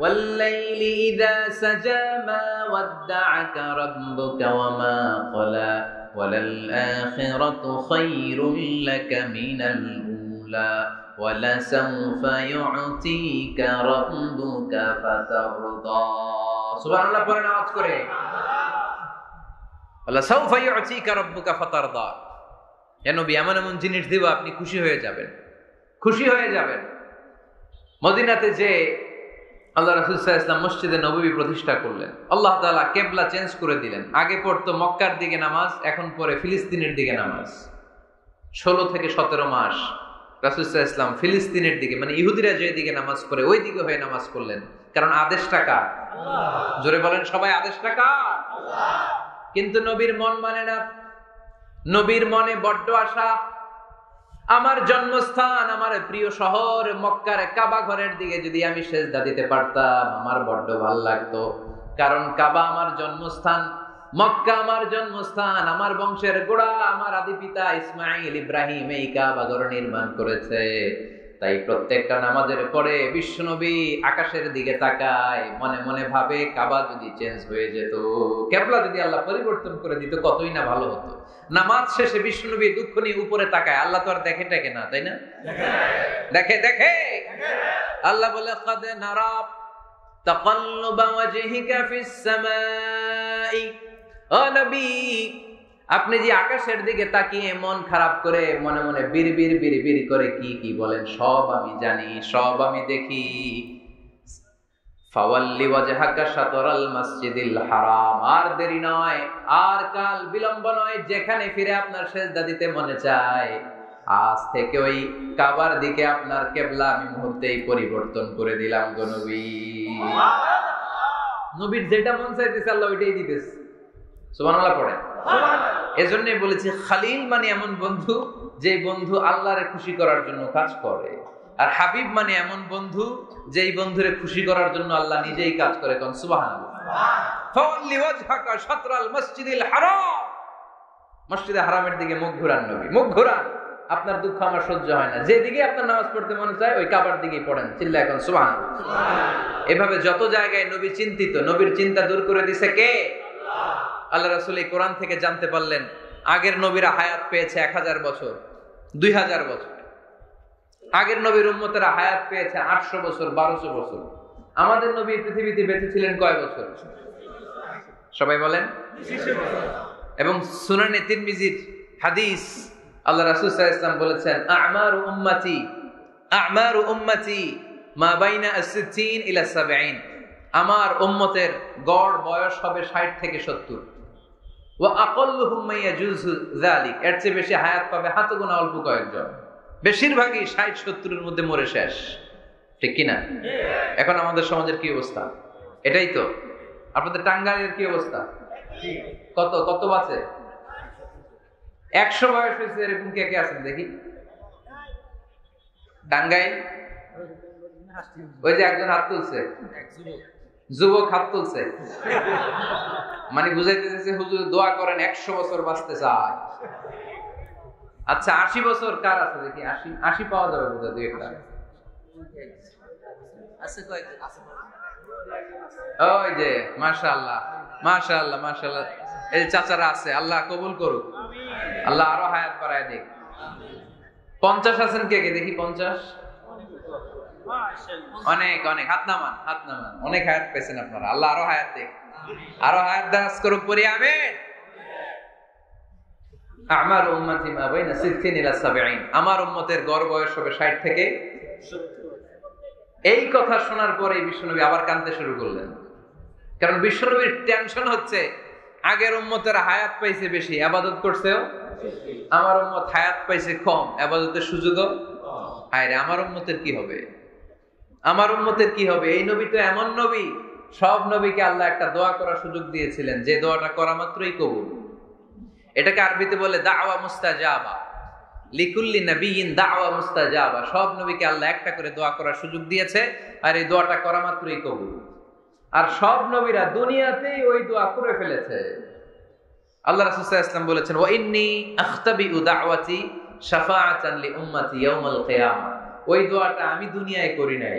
ওয়াল-লাইলি ইযা সাজা মা ওয়াদ্দা'আকা রাব্বুকা ওয়া মা ক্বালা ওয়ালাল আখিরাতু খায়রুল লাকা মিনাল উলা ওয়ালা সাওফা ইউ'তিকা রাব্বুকা ফাতারদা। সুবহানাল্লাহ পড়েন আওয়াজ করে, ওয়ালা সাওফা ইউ'তিকা রাব্বুকা ফাতারদা। হে নবী, এমন এমন জিনিস দিব আপনি খুশি হয়ে যাবেন, খুশি হয়ে যাবেন। মদিনাতে যে আল্লাহ রাসূল সাল্লাল্লাহু আলাইহি ওয়াসাল্লাম মসজিদে নববী প্রতিষ্ঠা করলেন, আল্লাহ তাআলা কিবলা চেঞ্জ করে দিলেন। আগে পড়তো মক্কার দিকে নামাজ, এখন পড়ে ফিলিস্তিনের দিকে নামাজ। 16 থেকে 17 মাস রাসূল সাল্লাল্লাহু আলাইহি ওয়াসাল্লাম ফিলিস্তিনের দিকে, মানে ইহুদিরা যে দিকে নামাজ পড়ে ওই দিকে হয়ে নামাজ পড়লেন। কারণ আদেশটা কার? আল্লাহ। জোরে বলেন সবাই, আদেশটা কার? আল্লাহ। কিন্তু নবীর মন মানে না। নবীর মনে বড্ড আশা, আমার জন্মস্থান, আমার প্রিয় শহর মক্কার কাবা ঘরের দিকে যদি আমি সেজদা দিতে পারতাম আমার বড্ড ভালো লাগতো। কারণ কাবা আমার জন্মস্থান, মক্কা আমার জন্মস্থান, আমার বংশের গোড়া, আমার আদি পিতা ইসমাইল ইব্রাহিম এই কাবা ঘর নির্মাণ করেছে। তাই প্রত্যেকটা নামাজের পরে বিশ্বনবী আকাশের দিকে তাকায়, মনে মনে ভাবে কাবা যদি চেঞ্জ হয়ে যেত, কিবলা যদি আল্লাহ পরিবর্তন করে দিত কতই না ভালো হতো। নামাজ শেষে বিশ্বনবী দুঃখ নিয়ে উপরে তাকায়, আল্লাহ তো আর দেখে টেকে না, তাই না? দেখে দেখে। আল্লাহ বলে কাদ নারা তাকাল্লুবা ওয়াজহিকা ফিস সামাই, ও নবী আপনি যে আকাশের দিকে তাকিয়ে মন খারাপ করে মনে মনে বিড়বিড় বিড়বিড় করে কি কি বলেন, সব আমি জানি, সব আমি দেখি। ফাওয়াল্লি ওয়াজহাকা শাতরাল মসজিদিল হারাম, আর দেরি নয়, আর কাল বিলম্ব নয়, যেখানে ফিরে আপনার সিজদা দিতে মনে চায় আজ থেকে ওই কাবার দিকে আপনার কিবলা আমি মুহূর্তেই পরিবর্তন করে দিলাম গো নবী। নবীর যেটা মন চাইতেছে আল্লাহ ওইটাই দিতেছে। সুবহানাল্লাহ পড়ে। এজন্যই বলেছি খালিল মানে এমন বন্ধু যে বন্ধু আল্লাহরে খুশি করার জন্য কাজ করে, আর হাবিব মানে এমন বন্ধু যেই বন্ধুরে খুশি করার জন্য আল্লাহ নিজেই কাজ করে। কোন সুবহানাল্লাহ। ফাওয়াল্লি ওয়াজহাকা শাতরাল মসজিদিল হারাম, মসজিদে হারামের দিকে মুখ ঘুরান নবী, মুখ ঘুরান। আপনার দুঃখ আমার সহ্য হয় না, যেদিকে আপনার নামাজ পড়তে মনে চায় ওই কাবার দিকেই পড়েন, চিল্লায় এখন সুবহানাল্লাহ। এভাবে যত জায়গায় নবী চিন্তিত, নবীর চিন্তা দূর করে দিছে কে? আল্লাহ রাসূল এই কোরআন থেকে জানতে পারলেন আগের নবীরা হায়াত পেয়েছে 1000 বছর, 2000 বছর। আগের নবীর উম্মতেরা হায়াত পেয়েছে 800 বছর, 1200 বছর। আমাদের নবী পৃথিবীতে বেঁচে ছিলেন কয় বছর? সবাই বলেন। এবং সুনানে তিরমিজির হাদিস, আল্লাহ রাসূল সাল্লাল্লাহু আলাইহি ওয়াসাল্লাম বলেছেন আমারু উম্মতি মা বাইনা as-60 ইলা 70, আমার উম্মতের গড় বয়স হবে 60 থেকে 70। ওয়া আকাল্লুহুম মা ইয়াজুজু যালিক, এর চেয়ে বেশি হায়াত পাবে হাতে গোনা অল্প কয়েকজন। বেশিরভাগই 60-70 এর মধ্যে মরে শেষ, ঠিক কি না? এখন আমাদের সমাজের কি অবস্থা? এটাই তো। আপনাদের টাঙ্গাইলের কি অবস্থা? কত কত বাঁচে? 100 বয়স হয়েছে এরকম কে কে আছেন দেখি? টাঙ্গাইল ওই যে একজন হাত তুলছে, যুবক হাত তুলছে, মানে বুঝাইতেছে হুজুর দোয়া করেন 100 বছর বাঁচতে চায়। আচ্ছা 80 বছর কার আছে দেখি? 80 পাওয়া যাবে বোধহয় দুই একটা। ওই যে মাশাআল্লাহ মাশাআল্লাহ মাশাআল্লাহ, এই চাচারা আছে, আল্লাহ কবুল করুক, আল্লাহ আরো হায়াত বাড়ায় দিক। 50 আছেন কে কে দেখি? 50? অনেক অনেক, হাত নামান হাত নামান, অনেক হায়াত পেয়েছেন আপনারা, আল্লাহ আরো হায়াত দিক, আরো হায়াত দারাজ করুক, পড়ি আমিন। আমার উম্মতি মা বাইনা 60 ইলা 70, আমার উম্মতের গড় বয়স হবে 60 থেকে 70। এই কথা শোনার পরে বিশ্বনবী আবার কাঁদতে শুরু করলেন, কারণ বিশ্বনবীর টেনশন হচ্ছে আগের উম্মতেরা হায়াত পাইছে বেশি, ইবাদত করছেও, আমার উম্মত হায়াত পাইছে কম, ইবাদতের সুযোগও কম। হায়রে আমার উম্মতের কি হবে, আমার উম্মতের কি হবে? এই নবী তো এমন নবী, সব নবীকে আল্লাহ একটা দোয়া করার সুযোগ দিয়েছিলেন, যে দোয়াটা করা মাত্রই কবুল। এটাকে আরবিতে বলে দাওয়া মুস্তাজাবা, লিকুল্লি নবিয়িন দাওয়া মুস্তাজাবা। সব নবীকে আল্লাহ একটা করে দোয়া করার সুযোগ দিয়েছে, আর এই দোয়াটা করা মাত্রই কবুল। আর সব নবীরা দুনিয়াতেই ওই দোয়া করে ফেলেছে। আল্লাহ রাসূল সাল্লাল্লাহু আলাইহি ওয়াসাল্লাম বলেছেন ওয়া ইন্নী আখতাবিউ দাওয়াতি শাফাআতান লি উম্মতি ইয়াউমাল কিয়ামা, ওই দোয়াটা আমি দুনিয়ায় করি নাই,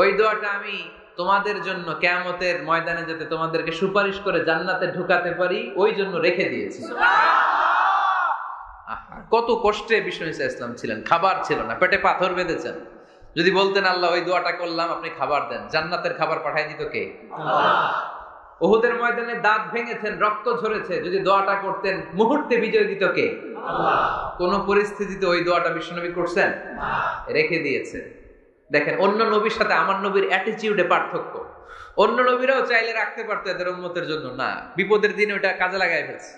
ওই দোয়াটা আমি তোমাদের জন্য কিয়ামতের ময়দানে যাতে তোমাদেরকে সুপারিশ করে জান্নাতে ঢুকাতে পারি ওই জন্য রেখে দিয়েছি। কত কষ্টে বিষ্ণু ঈসা ইসলাম ছিলেন, খাবার ছিল না, পেটে পাথর বেঁধেছেন। যদি বলতেন আল্লাহ ওই দোয়াটা করলাম আপনি খাবার দেন, জান্নাতের খাবার পাঠিয়ে দিত কে? আল্লাহ। উহুদের ময়দানে দাঁত ভেঙেছেন, রক্ত ঝরেছে, যদি দোয়াটা করতেন মুহূর্তে বিজয় দিত কে? আল্লাহ। কোন পরিস্থিতিতে ওই দোয়াটা বিশ্বনবী করছেন? রেখে দিয়েছে। দেখেন অন্য নবীর সাথে আমার নবীর অ্যাটিটিউডে পার্থক্য। অন্য নবীরাও চাইলে রাখতে পারতো এদের উম্মতের জন্য, না, বিপদের দিনে ওটা কাজে লাগাই ফেলছে।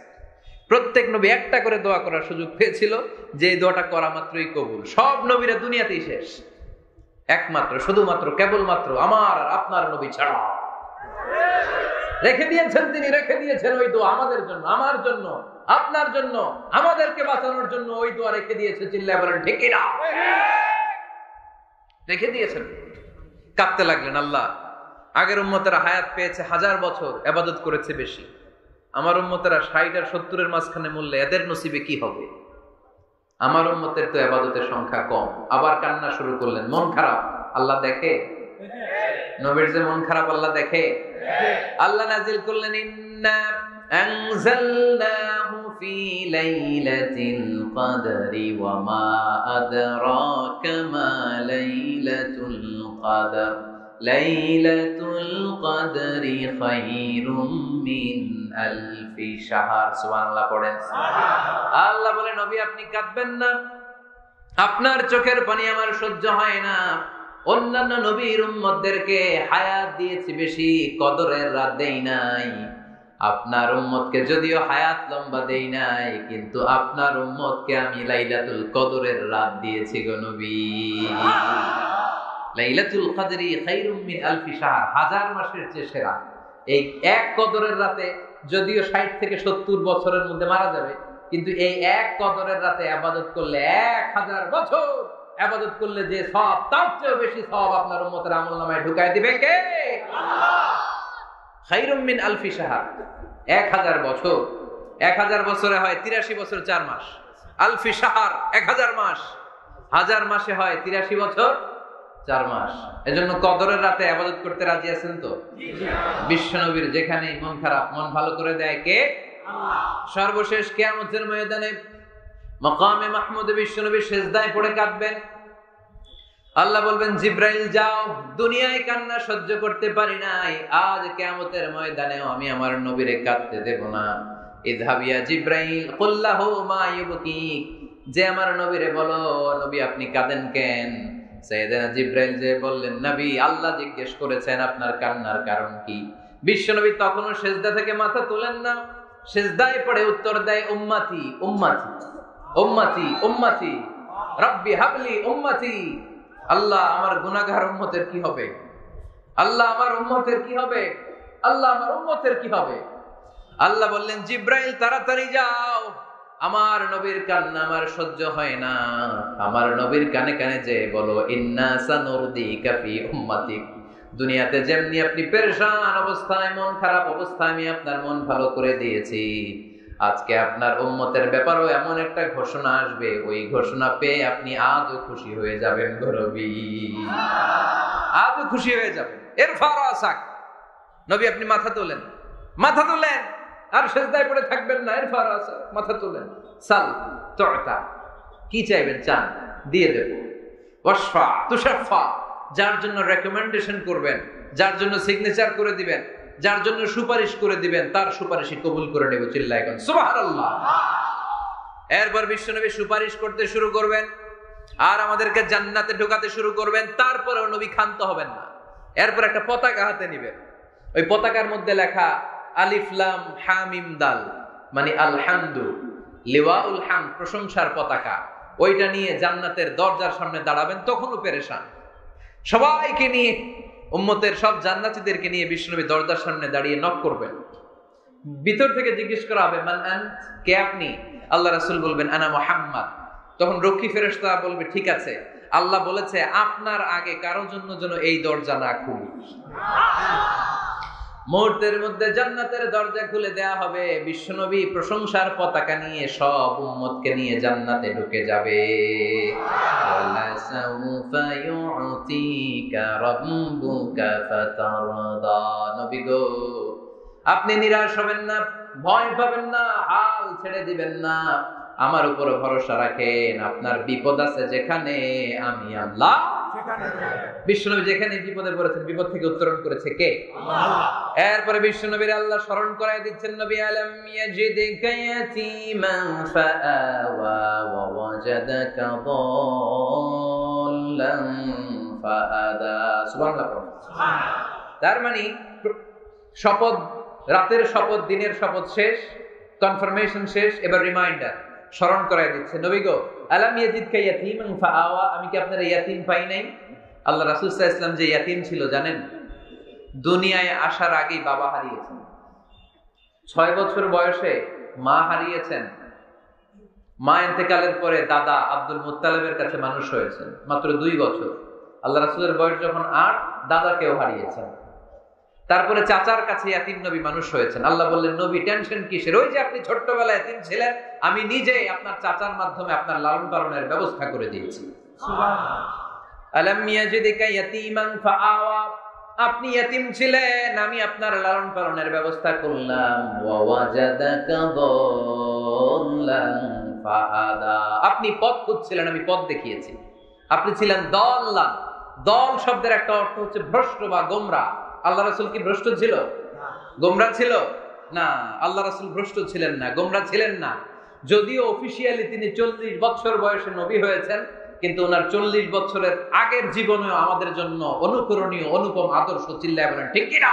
প্রত্যেক নবী একটা করে দোয়া করার সুযোগ পেয়েছিল, যে দোয়াটা করা মাত্রই কবুল। সব নবীরা দুনিয়াতেই শেষ, একমাত্র শুধুমাত্র কেবলমাত্র আমার আর আপনার নবী ছাড়া রেখে দিয়েছেন তিনি, রেখে দিয়েছেন ওই দোয়া আমাদের জন্য, আমার জন্য, আপনার জন্য, আমাদেরকে বাঁচানোর জন্য ওই দোয়া রেখে দিয়েছে। চিল্লায় বলেন ঠিক না? রেখে দিয়েছেন। কাঁদতে লাগলেন, আল্লাহ আগের উম্মতেরা হায়াত পেয়েছে 1000 বছর, ইবাদত করেছে বেশি, আমার উম্মতেরা 60 আর 70 এর মাঝখানে মূল্যে, এদের নসিবে কি হবে? আমার উম্মতের তো ইবাদতের সংখ্যা কম, আবার কান্না শুরু করলেন। মন খারাপ আল্লাহ দেখে? নবীর যে মন খারাপ আল্লাহ দেখে? আল্লাহ নাজিল করলেন, ইন্না আনজালনাহু ফি লাইলাতিল কদরি ওয়া মা আদরাকা মা লাইলাতুল কদর লাইলাতুল কদরি খায়রুম মিন আলফি শাহর। সুবহানাল্লাহ পড়েন। আল্লাহ বলে, নবী আপনি কাঁদবেন না, আপনার চোখের পানি আমার সহ্য হয় না। অন্যান্য নবীর উম্মতদেরকে হায়াত দিয়েছি বেশি, কদরের রাত দেই নাই। আপনার উম্মতকে যদিও হায়াত লম্বা দেই নাই, কিন্তু আপনার উম্মতকে আমি লাইলাতুল কদরের রাত দিয়েছি গো নবী। লাইলাতুল কদরি খায়রুম মিন আলফি শাহর, হাজার মাসের চেয়ে সেরা। এই এক কদরের রাতে যদিও 60 থেকে 70 বছরের মধ্যে মারা যাবে, কিন্তু এই এক কদরের রাতে ইবাদত করলে 1000 বছর ইবাদত করলে যে সওয়াব, তার চেয়ে বেশি সওয়াব আপনার উম্মতের আমলনামায় ঢুকায় দিবে কে? আল্লাহ। খায়রুম মিন আলফি শাহর, 1000 বছর। 1000 বছরে হয় 83 বছর 4 মাস। আলফি শাহর 1000 মাস, 1000 মাসে হয় 83 বছর 4 মাস। এজন্য কদরের রাতে ইবাদত করতে রাজি আছেন তো? বিশ্বনবীর যেখানে মন খারাপ, মন ভালো করে দেয় কে? আল্লাহ। সর্বশেষ কিয়ামতের ময়দানে মাকামে মাহমুদে বিশ্বনবী সিজদায় পড়ে কাঁদবেন। আল্লাহ বলবেন, জিব্রাইল যাও, দুনিয়ায় কান্না সহ্য করতে পারি নাই, আজ কিয়ামতের ময়দানেও আমি আমার নবীরে কাঁদতে দেব না। ইযহাবিয়া জিব্রাইল কুল্লাহু মা ইউবকিক, যে আমার নবীরে বলো, নবী আপনি কাঁদেন কেন? সাইয়েদনা জিব্রাইল যে বললেন, নবী আল্লাহ জিজ্ঞেস করেছেন আপনার কান্নার কারণ কি। বিশ্বনবী তখনও সিজদা থেকে মাথা তোলেন না, সিজদায় পড়ে উত্তর দেয়, উম্মতি উম্মতি উম্মতি উম্মতি রব্বি হাবলি উম্মতি। আল্লাহ আমার গুনাহগার উম্মতের কি হবে? আল্লাহ আমার উম্মতের কি হবে? আল্লাহ আমার উম্মতের কি হবে? আল্লাহ বললেন, জিব্রাইল তাড়াতাড়ি যাও, আমার নবীর কান্না আমার সহ্য হয় না। আমার নবীর কানে কানে যে বলো, ইন্না সানুরদিকা ফি উম্মাতিক, দুনিয়াতে যেমনি আপনি পেরেশান অবস্থায়, মন খারাপ অবস্থায় আমি আপনার মন ভালো করে দিয়েছি, আজকে আপনার উম্মতের ব্যাপারেও এমন একটা ঘোষণা আসবে, ওই ঘোষণা পেয়ে আপনি আজও খুশি হয়ে যাবেন গো নবী, আজও খুশি হয়ে যাবেন। ইরফা রাসাক, নবী আপনি মাথা তোলেন, মাথা তোলেন, আর সিজদায় পড়ে থাকবেন না। ইরফা রাসাক, মাথা তোলেন। সাল তুতা, কি চাইবেন চান, দিয়ে দেব। ওয়াশফা তুশাফা, যার জন্য রেকমেন্ডেশন করবেন, যার জন্য সিগনেচার করে দিবেন, যার জন্য সুপারিশ করে দিবেন, তার সুপারিশই কবুল করে নেব। চিল্লায় কোন সুবহানাল্লাহ। এরপর বিশ্বনবী সুপারিশ করতে শুরু করবেন আর আমাদেরকে জান্নাতে ঢোকাতে শুরু করবেন। তারপরেও নবী ক্ষান্ত হবেন না। এরপর একটা পতাকা হাতে নেবেন, ওই পতাকার মধ্যে লেখা আলিফ লাম হা মিম দাল, মানে আলহামদু, লিওয়াউল হামদ, প্রশংসার পতাকা। ওইটা নিয়ে জান্নাতের দরজার সামনে দাঁড়াবেন। তখনও পেরেশান, সবাইকে নিয়ে, উম্মতের সব জান্নাতীদেরকে নিয়ে বিশ্বনবী দরজার সামনে দাঁড়িয়ে নক করবেন। ভিতর থেকে জিজ্ঞেস করা হবে, মান আনত, কে আপনি? আল্লাহ রাসূল বলবেন, আনা মুহাম্মদ। তখন রক্ষী ফেরেশতা বলবে, ঠিক আছে, আল্লাহ বলেছে আপনার আগে কারোর জন্য যেন এই দরজা না খুলি। মুহূর্তের মধ্যে জান্নাতের দরজা খুলে দেয়া হবে। বিশ্বনবী প্রশংসার পতাকা নিয়ে সব উম্মতকে নিয়ে জান্নাতে ঢুকে যাবে। ওয়ালা সাউফা ইউতিকা রাব্বুকা ফাতারদা, নবী গো আপনি নিরাশ হবেন না, ভয় পাবেন না, হাল ছেড়ে দিবেন না, আমার উপর ভরসা রাখেন। আপনার বিপদ আছে যেখানে, আমি আল্লাহ সেখানে। বিশ্বনবী যেখানে বিপদে পড়েছেন, বিপদ থেকে উত্তরণ করেছে কে? আল্লাহ। এরপরে বিশ্বনবীর আল্লাহ স্মরণ করায় দিচ্ছেন, নবী আলাম ইয়াজিদকা ইয়াতীমান ফাআওয়া ওয়া ওয়াজাদাকা দাল্লান ফাহাদা। সুবহানাল্লাহ। তার মানে শপথ, রাতের শপথ, দিনের শপথ শেষ, কনফার্মেশন শেষ, এবার রিমাইন্ডার, স্মরণ করায় দিচ্ছে, নবী গো আলাম ইয়াজিদকা ইয়াতীমান ফাআওয়া, আমি কি আপনার ইয়াতীম পাই নাই? আল্লাহ রাসূল সাল্লাল্লাহু আলাইহি ওয়াসাল্লাম যে ইয়াতীম ছিল জানেন? দুনিয়ায় আসার আগেই বাবা হারিয়েছেন, 6 বছর বয়সে মা হারিয়েছেন, মা ইন্তেকালের পরে দাদা আব্দুল মুত্তালিবের কাছে মানুষ হয়েছেন, মাত্র 2 বছর। আল্লাহ রাসূলের বয়স যখন 8, দাদাকেও হারিয়েছেন। তারপরে চাচার কাছে ইয়াতিম নবী মানুষ হয়েছেন। আল্লাহ বললেন, নবী টেনশন কিসের? ওই যে আপনি ছোট্টবেলায় ইয়াতিম ছিলেন, আমি নিজেই আপনার চাচার মাধ্যমে আপনার লালন পালনের ব্যবস্থা করে দিয়েছি। সুবহানাল্লাহ। আলাম ইয়াজিদিকা ইয়াতীমান ফাআওয়া, আপনি ইয়াতিম ছিলেন, আমি আপনার লালন পালনের ব্যবস্থা করলাম। ওয়া ওয়াজাদাকা দাল্লান ফাহাদা, আপনি পথ খুঁজছিলেন, আমি পথ দেখিয়েছি। আপনি ছিলেন দাল্লান, দল শব্দের একটা অর্থ হচ্ছে ভ্রষ্ট বা গোমরা। আল্লাহ রাসূল কি ভ্রষ্ট ছিল? গোমরা ছিল না। আল্লাহ রাসূল ভ্রষ্ট ছিলেন না, গোমরা ছিলেন না। যদিও অফিশিয়ালি তিনি 40 বছর বয়সে নবী হয়েছেন, কিন্তু ওনার 40 বছরের আগের জীবনেও আমাদের জন্য অনুকরণীয় অনুপম আদর্শ। চিল্লায় বলেন ঠিক কি না?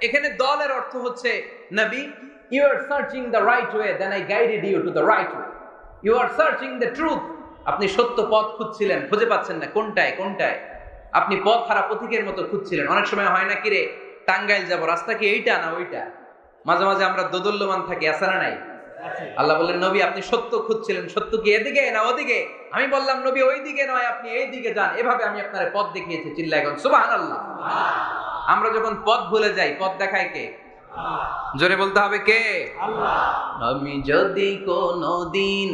এখানে দলের অর্থ হচ্ছে, নবী, you are searching the right way, then I guided you to the right way. You are searching the truth. আপনি সত্য পথ খুঁজছিলেন, খুঁজে পাচ্ছেন না, কোনটায় কোনটায়। আপনি পথ হারা পথিকের মতো খুঁজছিলেন। অনেক সময় হয় না কি রে, টাঙ্গাইল যাব, রাস্তা কি এইটা না ওইটা? মাঝে মাঝে আমরা দোদুল্যমান থাকি, আছে না নাই? আল্লাহ বললেন, নবী আপনি সত্য খুঁজছিলেন, সত্য কি এদিকে না ওদিকে? আমি বললাম, নবী ওই দিকে নয়, আপনি এই দিকে যান। এভাবে আমি আপনার পথ দেখিয়েছি। চিল্লায় এখন সুবহানাল্লাহ। আমরা যখন পথ ভুলে যাই, পথ দেখায় কে? জোরে বলতে হবে কে? আল্লাহ। আমি যদি কোনদিন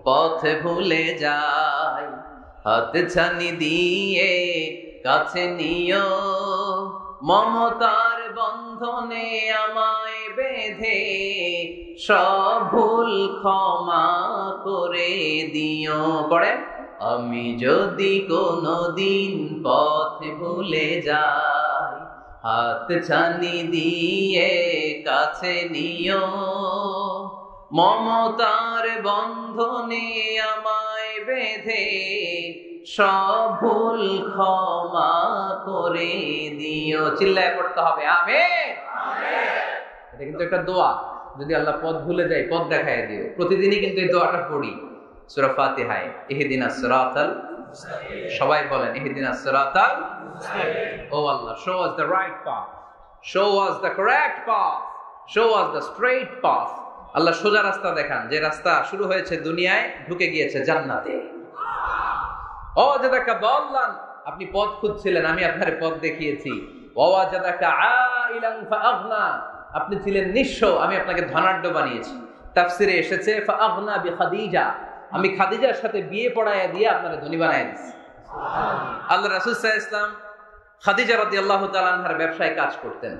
পথ ভুলে যাই, হাত ছানি দিয়ে কাছে নিও, মমতার বন্ধনে আমায় বেঁধে সব ভুল ক্ষমা করে দিও। পড়ে, আমি যদি কোনদিন পথ ভুলে যাই, হাত ছানি দিয়ে কাছে নিও, মমতার বন্ধনে আমায় বেঁধে সব ভুল ক্ষমা করে দিও। চিল্লায় পড়তে হবে আমিন। এটা কিন্তু একটা দোয়া। যদি আল্লাহ পথ ভুলে যায়, পথ দেখায় দিও। প্রতিদিনই কিন্তু এই দোয়াটা পড়ি সূরা ফাতিহায়, ইহদিনাস সিরাতাল মুস্তাকিম। সবাই বলেন ইহদিনাস সিরাতাল মুস্তাকিম। ও আল্লাহ, show us the right path, show us the correct path, show us the straight path. আল্লাহ সোজা রাস্তা দেখান, যে রাস্তা শুরু হয়েছে দুনিয়ায়, ঢুকে গিয়েছে জান্নাতে। ও জাদাকা দাল্লান, আপনি পথ খুঁজছিলেন, আমি আপনার পথ দেখিয়েছি। ওয়া জাদাকা আইলান ফাআগনা, আপনি ছিলেন নিঃস্ব, আমি আপনাকে ধনাঢ্য বানিয়েছি। তাফসিরে এসেছে ফাআগনা বিখাদিজা, আমি খাদিজার সাথে বিয়ে পড়ায়া দিয়ে আপনাকে ধনী বানায় দিয়েছি। সুবহানাল্লাহ। আল্লাহ রাসূল সাল্লাল্লাহু আলাইহি ওয়াসাল্লাম খাদিজা রাদিয়াল্লাহু তাআলা আনহার ব্যবসায় কাজ করতেন।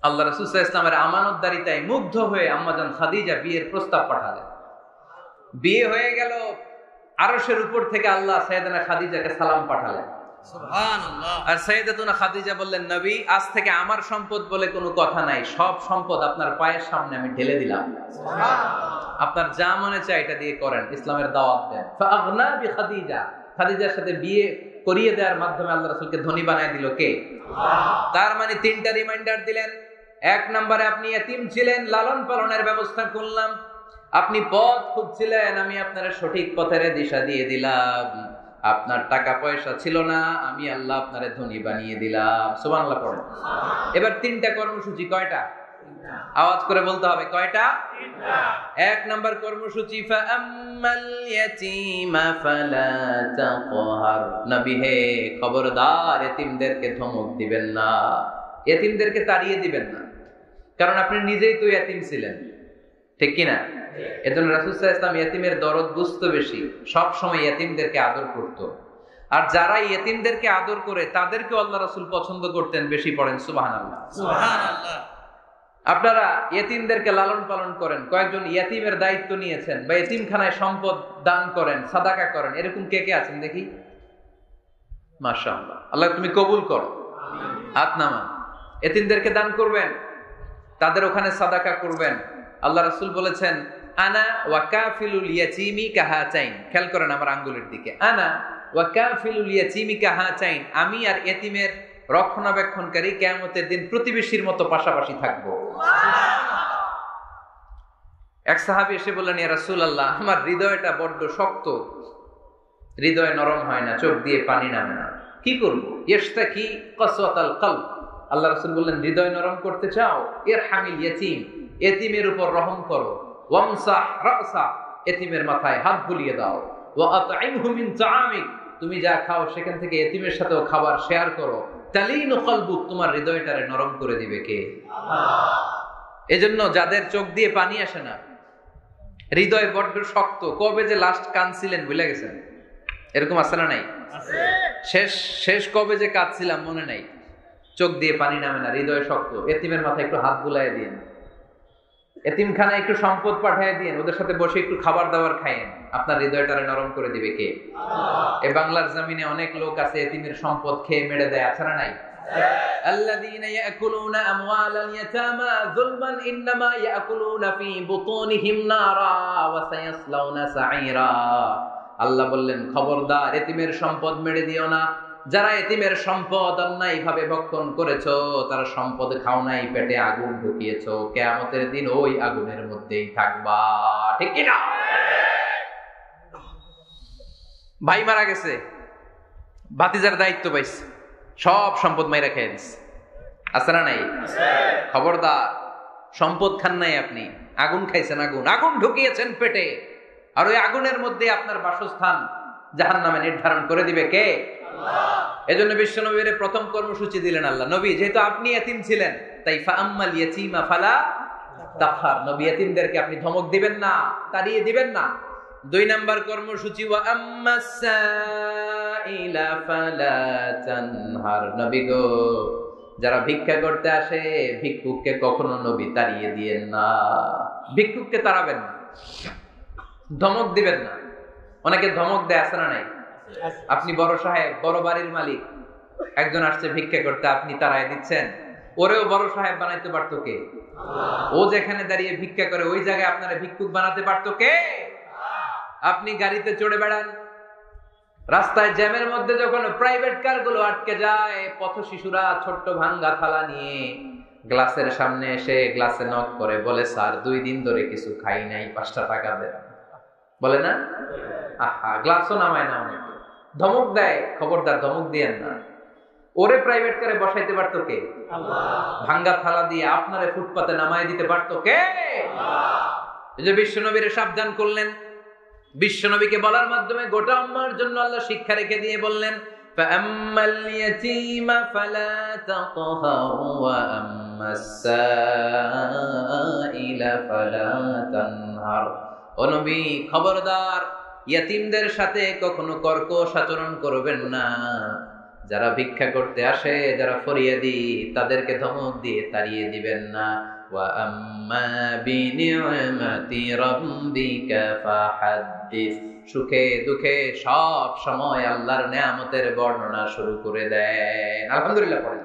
আল্লাহ রাসূল সাল্লাল্লাহু আলাইহি ওয়াসাল্লামের আমানতদারিতায় মুগ্ধ হয়ে আম্মাজান খাদিজা বিয়ের প্রস্তাব পাঠালেন। বিয়ে হয়ে গেল, আরশের উপর থেকে আল্লাহ সাইয়েদানা খাদিজাকে সালাম পাঠালেন। সুবহানাল্লাহ। আর সাইয়েদাতুনা খাদিজা বললেন, নবী, আজ থেকে আমার সম্পদ বলে কোনো কথা নাই, সব সম্পদ আপনার পায়ের সামনে আমি ঢেলে দিলাম। সুবহানাল্লাহ। আপনার যা মনে চায় এটা দিয়ে করেন, ইসলামের দাওয়াত দেন। ফাআগনা বিখাদিজা, খাদিজার সাথে বিয়ে করিয়ে দেওয়ার মাধ্যমে আল্লাহ রাসূলকে ধনী বানায় দিল কে? আল্লাহ। তার মানে তিনটা রিমাইন্ডার দিলেন। এক নম্বরে আপনি ইয়াতিম ছিলেন, লালন পালনের ব্যবস্থা করলাম। আপনি পথ খুঁজছিলেন, আমি আপনার সঠিক পথের দিশা দিয়ে দিলাম। আপনার টাকা পয়সা ছিল না, আমি আল্লাহ আপনারে ধনী বানিয়ে দিলাম। সুবহানাল্লাহ পড়েন। এবার তিনটা কর্মসূচি, কয়টা? আওয়াজ করে বলতে হবে, কয়টা? তিনটা। এক নাম্বার কর্মসূচি, ফাআম্মাল ইয়াতীমা ফালা তাকহার, নবী হে খবরদার, এতিমদেরকে ধমক দিবেন না, এতিমদেরকে তাড়িয়ে দিবেন না, কারণ আপনি নিজেই তো ইয়াতিম ছিলেন, ঠিক কি না? এজন্য রাসূল সাল্লাল্লাহু আলাইহি ওয়াসাল্লাম ইয়াতিমের দরদ বুঝতো বেশি, সব সময় ইয়াতিমদেরকে আদর করত। আর যারা ইয়াতিমদেরকে আদর করে তাদেরকে আল্লাহ রাসূল পছন্দ করতেন বেশি। পড়েন সুবহানাল্লাহ। সুবহানাল্লাহ। আপনারা ইয়াতিমদেরকে লালন পালন করেন, কয়েকজন ইয়াতিমের দায়িত্ব নিয়েছেন, বা ইয়াতিমখানায় সম্পদ দান করেন, সাদাকা করেন, এরকম কে কে আছেন দেখি? মাশাআল্লাহ, আল্লাহ তুমি কবুল করো। আমিন। হাত নামান। ইয়াতিমদেরকে দান করবেন, তাদের ওখানে সাদাকা করবেন। আল্লাহ রাসূল বলেছেন, আনা ওয়া কাফিলুল ইয়াতীমি কাহাতাইন। খেয়াল করেন আমার আঙ্গুলের দিকে, আনা ওয়া কাফিলুল ইয়াতীমি কাহাতাইন, আমি আর ইয়াতিমের রক্ষণাবেক্ষণকারী কিয়ামতের দিন প্রতিবেশীর মতো পাশাপাশি থাকবো। এক সাহাবী এসে বললেন, ইয়া রাসূলুল্লাহ, আমার হৃদয়টা বড্ড শক্ত, হৃদয় নরম হয় না, চোখ দিয়ে পানি নামে না, কি করব? ইশতাকি কাসওয়াতাল কলব। আল্লাহ রাসূল বললেন, হৃদয় নরম করতে চাও? ইরহামিল ইয়াতীম, এতিমের উপর রহম করো। ওয়ামসাহ রাসা, এতিমের মাথায় হাত বুলিয়ে দাও। ওয়া আতইমহু মিন তাআমিক, তুমি যা খাও সেখান থেকে এতিমের সাথেও খাবার শেয়ার করো। তালিনু কলবুক, তোমার হৃদয়টারে নরম করে দিবে কে? এজন্য যাদের চোখ দিয়ে পানি আসে না, হৃদয় বড্ড শক্ত, কবে যে লাস্ট কাঁদছিলেন ভুলে গেছেন, এরকম আছে না নাই? শেষ কবে যে কাঁদছিলাম মনে নাই, চোখ দিয়ে পানি নামে না, হৃদয় শক্ত। এতিমের মাথায় একটু হাত বুলাই দিন, এতিমখানায় একটু সম্পদ পাঠিয়ে দিন, ওদের সাথে বসে একটু খাবার দাবার খাইয়েন, আপনার হৃদয়টারে নরম করে দিবে কে? এ বাংলার জমিনে অনেক লোক আছে এতিমের সম্পদ খেয়ে মেরে দেয়, আছে না নাই? আল্লাযীনা ইয়াকুলুনা আমওয়ালাল ইয়াতামা যুলমান ইন্নামা ইয়াকুলুনা ফি বুতুনিহিম নারা ওয়া সায়াসলাউনা সাঈরা। আল্লাহ বললেন, খবরদার এতিমের সম্পদ মেরে দিও না। যারা এতিমের সম্পদ অন্যায়ভাবে ভক্ষণ করেছো, তারা সম্পদ খাও নাই, পেটে আগুন ঢুকিয়েছো, কিয়ামতের দিন ওই আগুনের মধ্যেই থাকবা, ঠিক কি না? ভাই মারা গেছে, ভাতিজার দায়িত্ব পাইছে, সব সম্পদ মাইরা খেয়ে দিচ্ছে, আছে না নাই? খবরদার, সম্পদ খান নাই আপনি, আগুন খাইছেন, আগুন ঢুকিয়েছেন পেটে, আর ওই আগুনের মধ্যে আপনার বাসস্থান জাহান্নামে নির্ধারণ করে দিবে কে? এজন্য বিশ্ব নবীর প্রথম কর্মসূচি দিলেন আল্লাহ। নবী, যেহেতু আপনি এতিম ছিলেন, তাই ফাআম্মাল ইয়াতীমা ফালা তাকহার, নবী এতিমদেরকে আপনি ধমক দিবেন না, তাড়িয়ে দিবেন না। 2 নাম্বার কর্মসূচি, ওয়া আম্মাস সাইলা ফালা তানহার, নবী গো, যারা ভিক্ষা করতে আসে ভিক্ষুককে কখনো নবী তাড়িয়ে দিয়েন না, ভিক্ষুককে তাড়াবেন না, ধমক দিবেন না। অনেকে ধমক দেয়, আছে না নাই? আপনি বড় সাহেব, বড় বাড়ির মালিক, একজন আসছে ভিক্ষা করতে, আপনি তাড়ায় দিচ্ছেন, ওরেও বড় সাহেব বানাইতে পারতো কে? ও যেখানে দাঁড়িয়ে ভিক্ষা করে ওই জায়গায় আপনারা ভিক্ষুক বানাতে পারতো কে? আপনি গাড়িতে চড়ে বেড়ান, রাস্তায় জ্যামের মধ্যে যখন প্রাইভেট কার গুলো আটকে যায়, পথ শিশুরা ছোট্ট ভাঙ্গা থালা নিয়ে গ্লাসের সামনে এসে গ্লাসে নক করে, বলে স্যার 2 দিন ধরে কিছু খাই নাই, 5টা টাকা দেন, বলে না? আহা, গ্লাসও নামায় না, অনেকে ধমক দেয়, খবরদার ধমক দিয়েন না। ওরে প্রাইভেট কারে বসাইতে পারতো কে? আল্লাহ। ভাঙ্গা থালা দিয়ে আপনারে ফুটপাতে নামায় দিতে পারতো কে? আল্লাহ। এই যে বিশ্বনবীরে সাবধান করলেন, বিশ্বনবীকে বলার মাধ্যমে গোটা উম্মার জন্য আল্লাহ শিক্ষা রেখে দিয়ে বললেন, ফাআম্মাল ইয়াতীমা ফালা তাকহার ওয়া আম্মাস সাইলা ফালা তানহার। ও নবী, খবরদার, ইয়াতীমদের সাথে কখনো কর্কশ আচরণ করবেন না। যারা ভিক্ষা করতে আসে, যারা ফরিয়াদি, তাদেরকে ধমক দিয়ে তাড়িয়ে দিবেন না। ওয়া আম্মা বিনি'মাতি রাব্বিকা ফাহাদ্দিস, সুখে দুঃখে সব সময় আল্লাহর নেয়ামতের বর্ণনা শুরু করে দেন। আলহামদুলিল্লাহ পড়েন।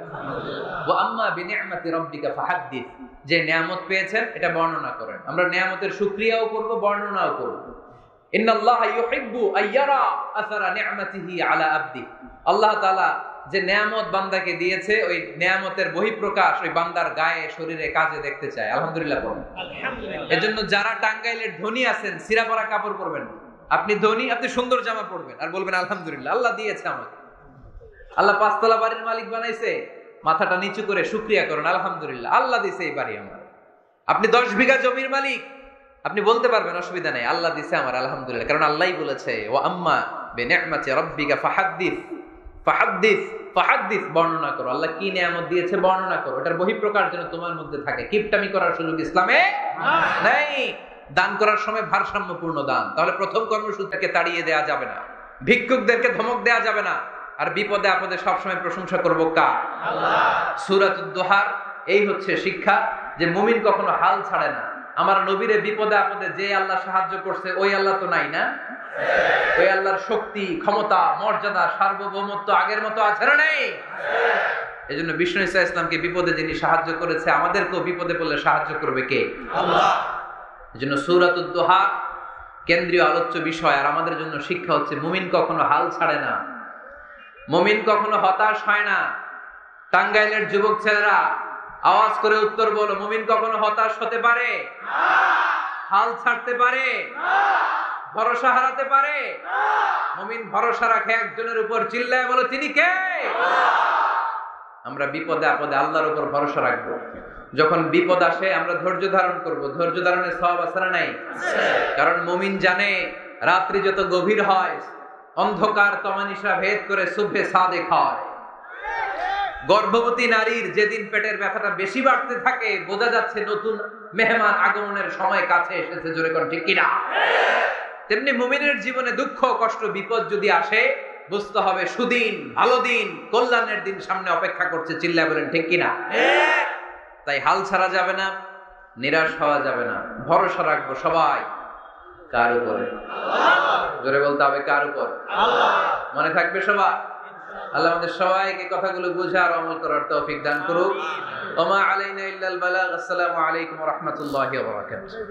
ওয়া আম্মা বিনি'মাতি রাব্বিকা ফাহাদ্দিস, যে নেয়ামত পেয়েছেন এটা বর্ণনা করেন। আমরা নেয়ামতের শুকরিয়াও করব, বর্ণনাও করব। ইন্নাল্লাহা ইউহিব্বু আইয়ারা আসারা নি'মাতিহি আলা আবদি, আল্লাহ তাআলা যে নেয়ামত বান্দাকে দিয়েছে, ওই নেয়ামতের বহিঃপ্রকাশ ওই বান্দার গায়ে, শরীরে, কাজে দেখতে চায়। আলহামদুলিল্লাহ পড়েন। আলহামদুলিল্লাহ। এজন্য যারা টাঙ্গাইলের ধনী আছেন, সিরা পরা কাপড় পরবেন। আপনি ধনী, আপনি সুন্দর জামা পরবেন আর বলবেন আলহামদুলিল্লাহ, আল্লাহ দিয়েছে আমাকে, আল্লাহ 5 তলা বাড়ির মালিক বানাইছে, মাথাটা নিচু করে শুকরিয়া করুন, আলহামদুলিল্লাহ, আল্লাহ দিয়েছে এই বাড়ি আমার। আপনি 10 বিঘা জমির মালিক, আপনি বলতে পারবেন অসুবিধা নেই, আল্লাহ দিয়েছে আমার, আলহামদুলিল্লাহ, কারণ আল্লাহই বলেছে, ওয়া আম্মা বিনি'মাতি রাব্বিকা ফাহাদ্দিস, ফাহাদ্দিস, ফাহাদ্দিস, বর্ণনা করো, আল্লাহ কি নিয়ামত দিয়েছে বর্ণনা করো। এটার বহিঃপ্রকাশ যেন তোমার মধ্যে থাকে। কিপটামি করার সুযোগ ইসলামে নাই। দান করার সময় ভারসাম্যপূর্ণ দান। তাহলে প্রথম কর্মসূচিকে তাড়িয়ে দেওয়া যাবে না, ভিক্ষুকদেরকে ধমক দেওয়া যাবে না, আর বিপদে আপদে সবসময় প্রশংসা করবো কার? আল্লাহ। সূরাতুদ দুহার এই হচ্ছে শিক্ষা, যে মুমিন কখনো হাল ছাড়ে না। আমার নবীরে বিপদে আপদে যে আল্লাহ সাহায্য করছে, ওই আল্লাহ তো নাই না? ওই আল্লাহর শক্তি, ক্ষমতা, মর্যাদা, সার্বভৌমত্ব আগের মতো আছে না নেই? এই জন্য বিষ্ণু ঈসা ইসলামকে বিপদে যিনি সাহায্য করেছে, আমাদেরকেও বিপদে পড়লে সাহায্য করবে কে? আল্লাহ। এই জন্য সূরাতুদ দুহা কেন্দ্রীয় আলোচ্য বিষয়, আর আমাদের জন্য শিক্ষা হচ্ছে মুমিন কখনো হাল ছাড়ে না, মুমিন কখনো হতাশ হয় না। টাঙ্গাইলের যুবক ছেলেরা আওয়াজ করে উত্তর বলো, মুমিন কখনো হতাশ হতে পারে না, হাল ছাড়তে পারে না, ভরসা হারাতে পারে না। মুমিন ভরসা রাখে একজনের উপর, চিল্লায় বলো তিনি কে? আমরা বিপদে আপদে আল্লাহর উপর ভরসা রাখবো। যখন বিপদ আসে আমরা ধৈর্য ধারণ করব। ধৈর্য ধারণের সওয়াব আছে না নাই? কারণ মুমিন জানে রাত্রি যত গভীর হয়, অন্ধকার তমানিসা ভেদ করে সুবহে সাদেক হয়। গর্ভবতী নারীর যেদিন পেটের ব্যথাটা বেশি বাড়তে থাকে, বোঝা যাচ্ছে নতুন মেহমান আগমনের সময় কাছে এসেছে। জোরে কোন ঠিক কিনা? তেমনি মুমিনের জীবনে দুঃখ, কষ্ট, বিপদ যদি আসে, বুঝতে হবে সুদিন, ভালো দিন, কল্যাণের দিন সামনে অপেক্ষা করছে। চিল্লায় বলেন ঠিক কিনা? তাই হাল ছাড়া যাবে না, নিরাশ হওয়া যাবে না। ভরসা রাখবো সবাই কার উপরে? জোরে বলতে হবে কার উপর? মনে থাকবে সবাই? আল্লাহ আমাদের সবাইকে কথাগুলো বুঝে আর আমল করার তৌফিক দান করুক। ওমা আলাইনা ইল্লাল বালাগ। আসসালামু আলাইকুম ওয়া রাহমাতুল্লাহি ওয়া বারাকাতুহু।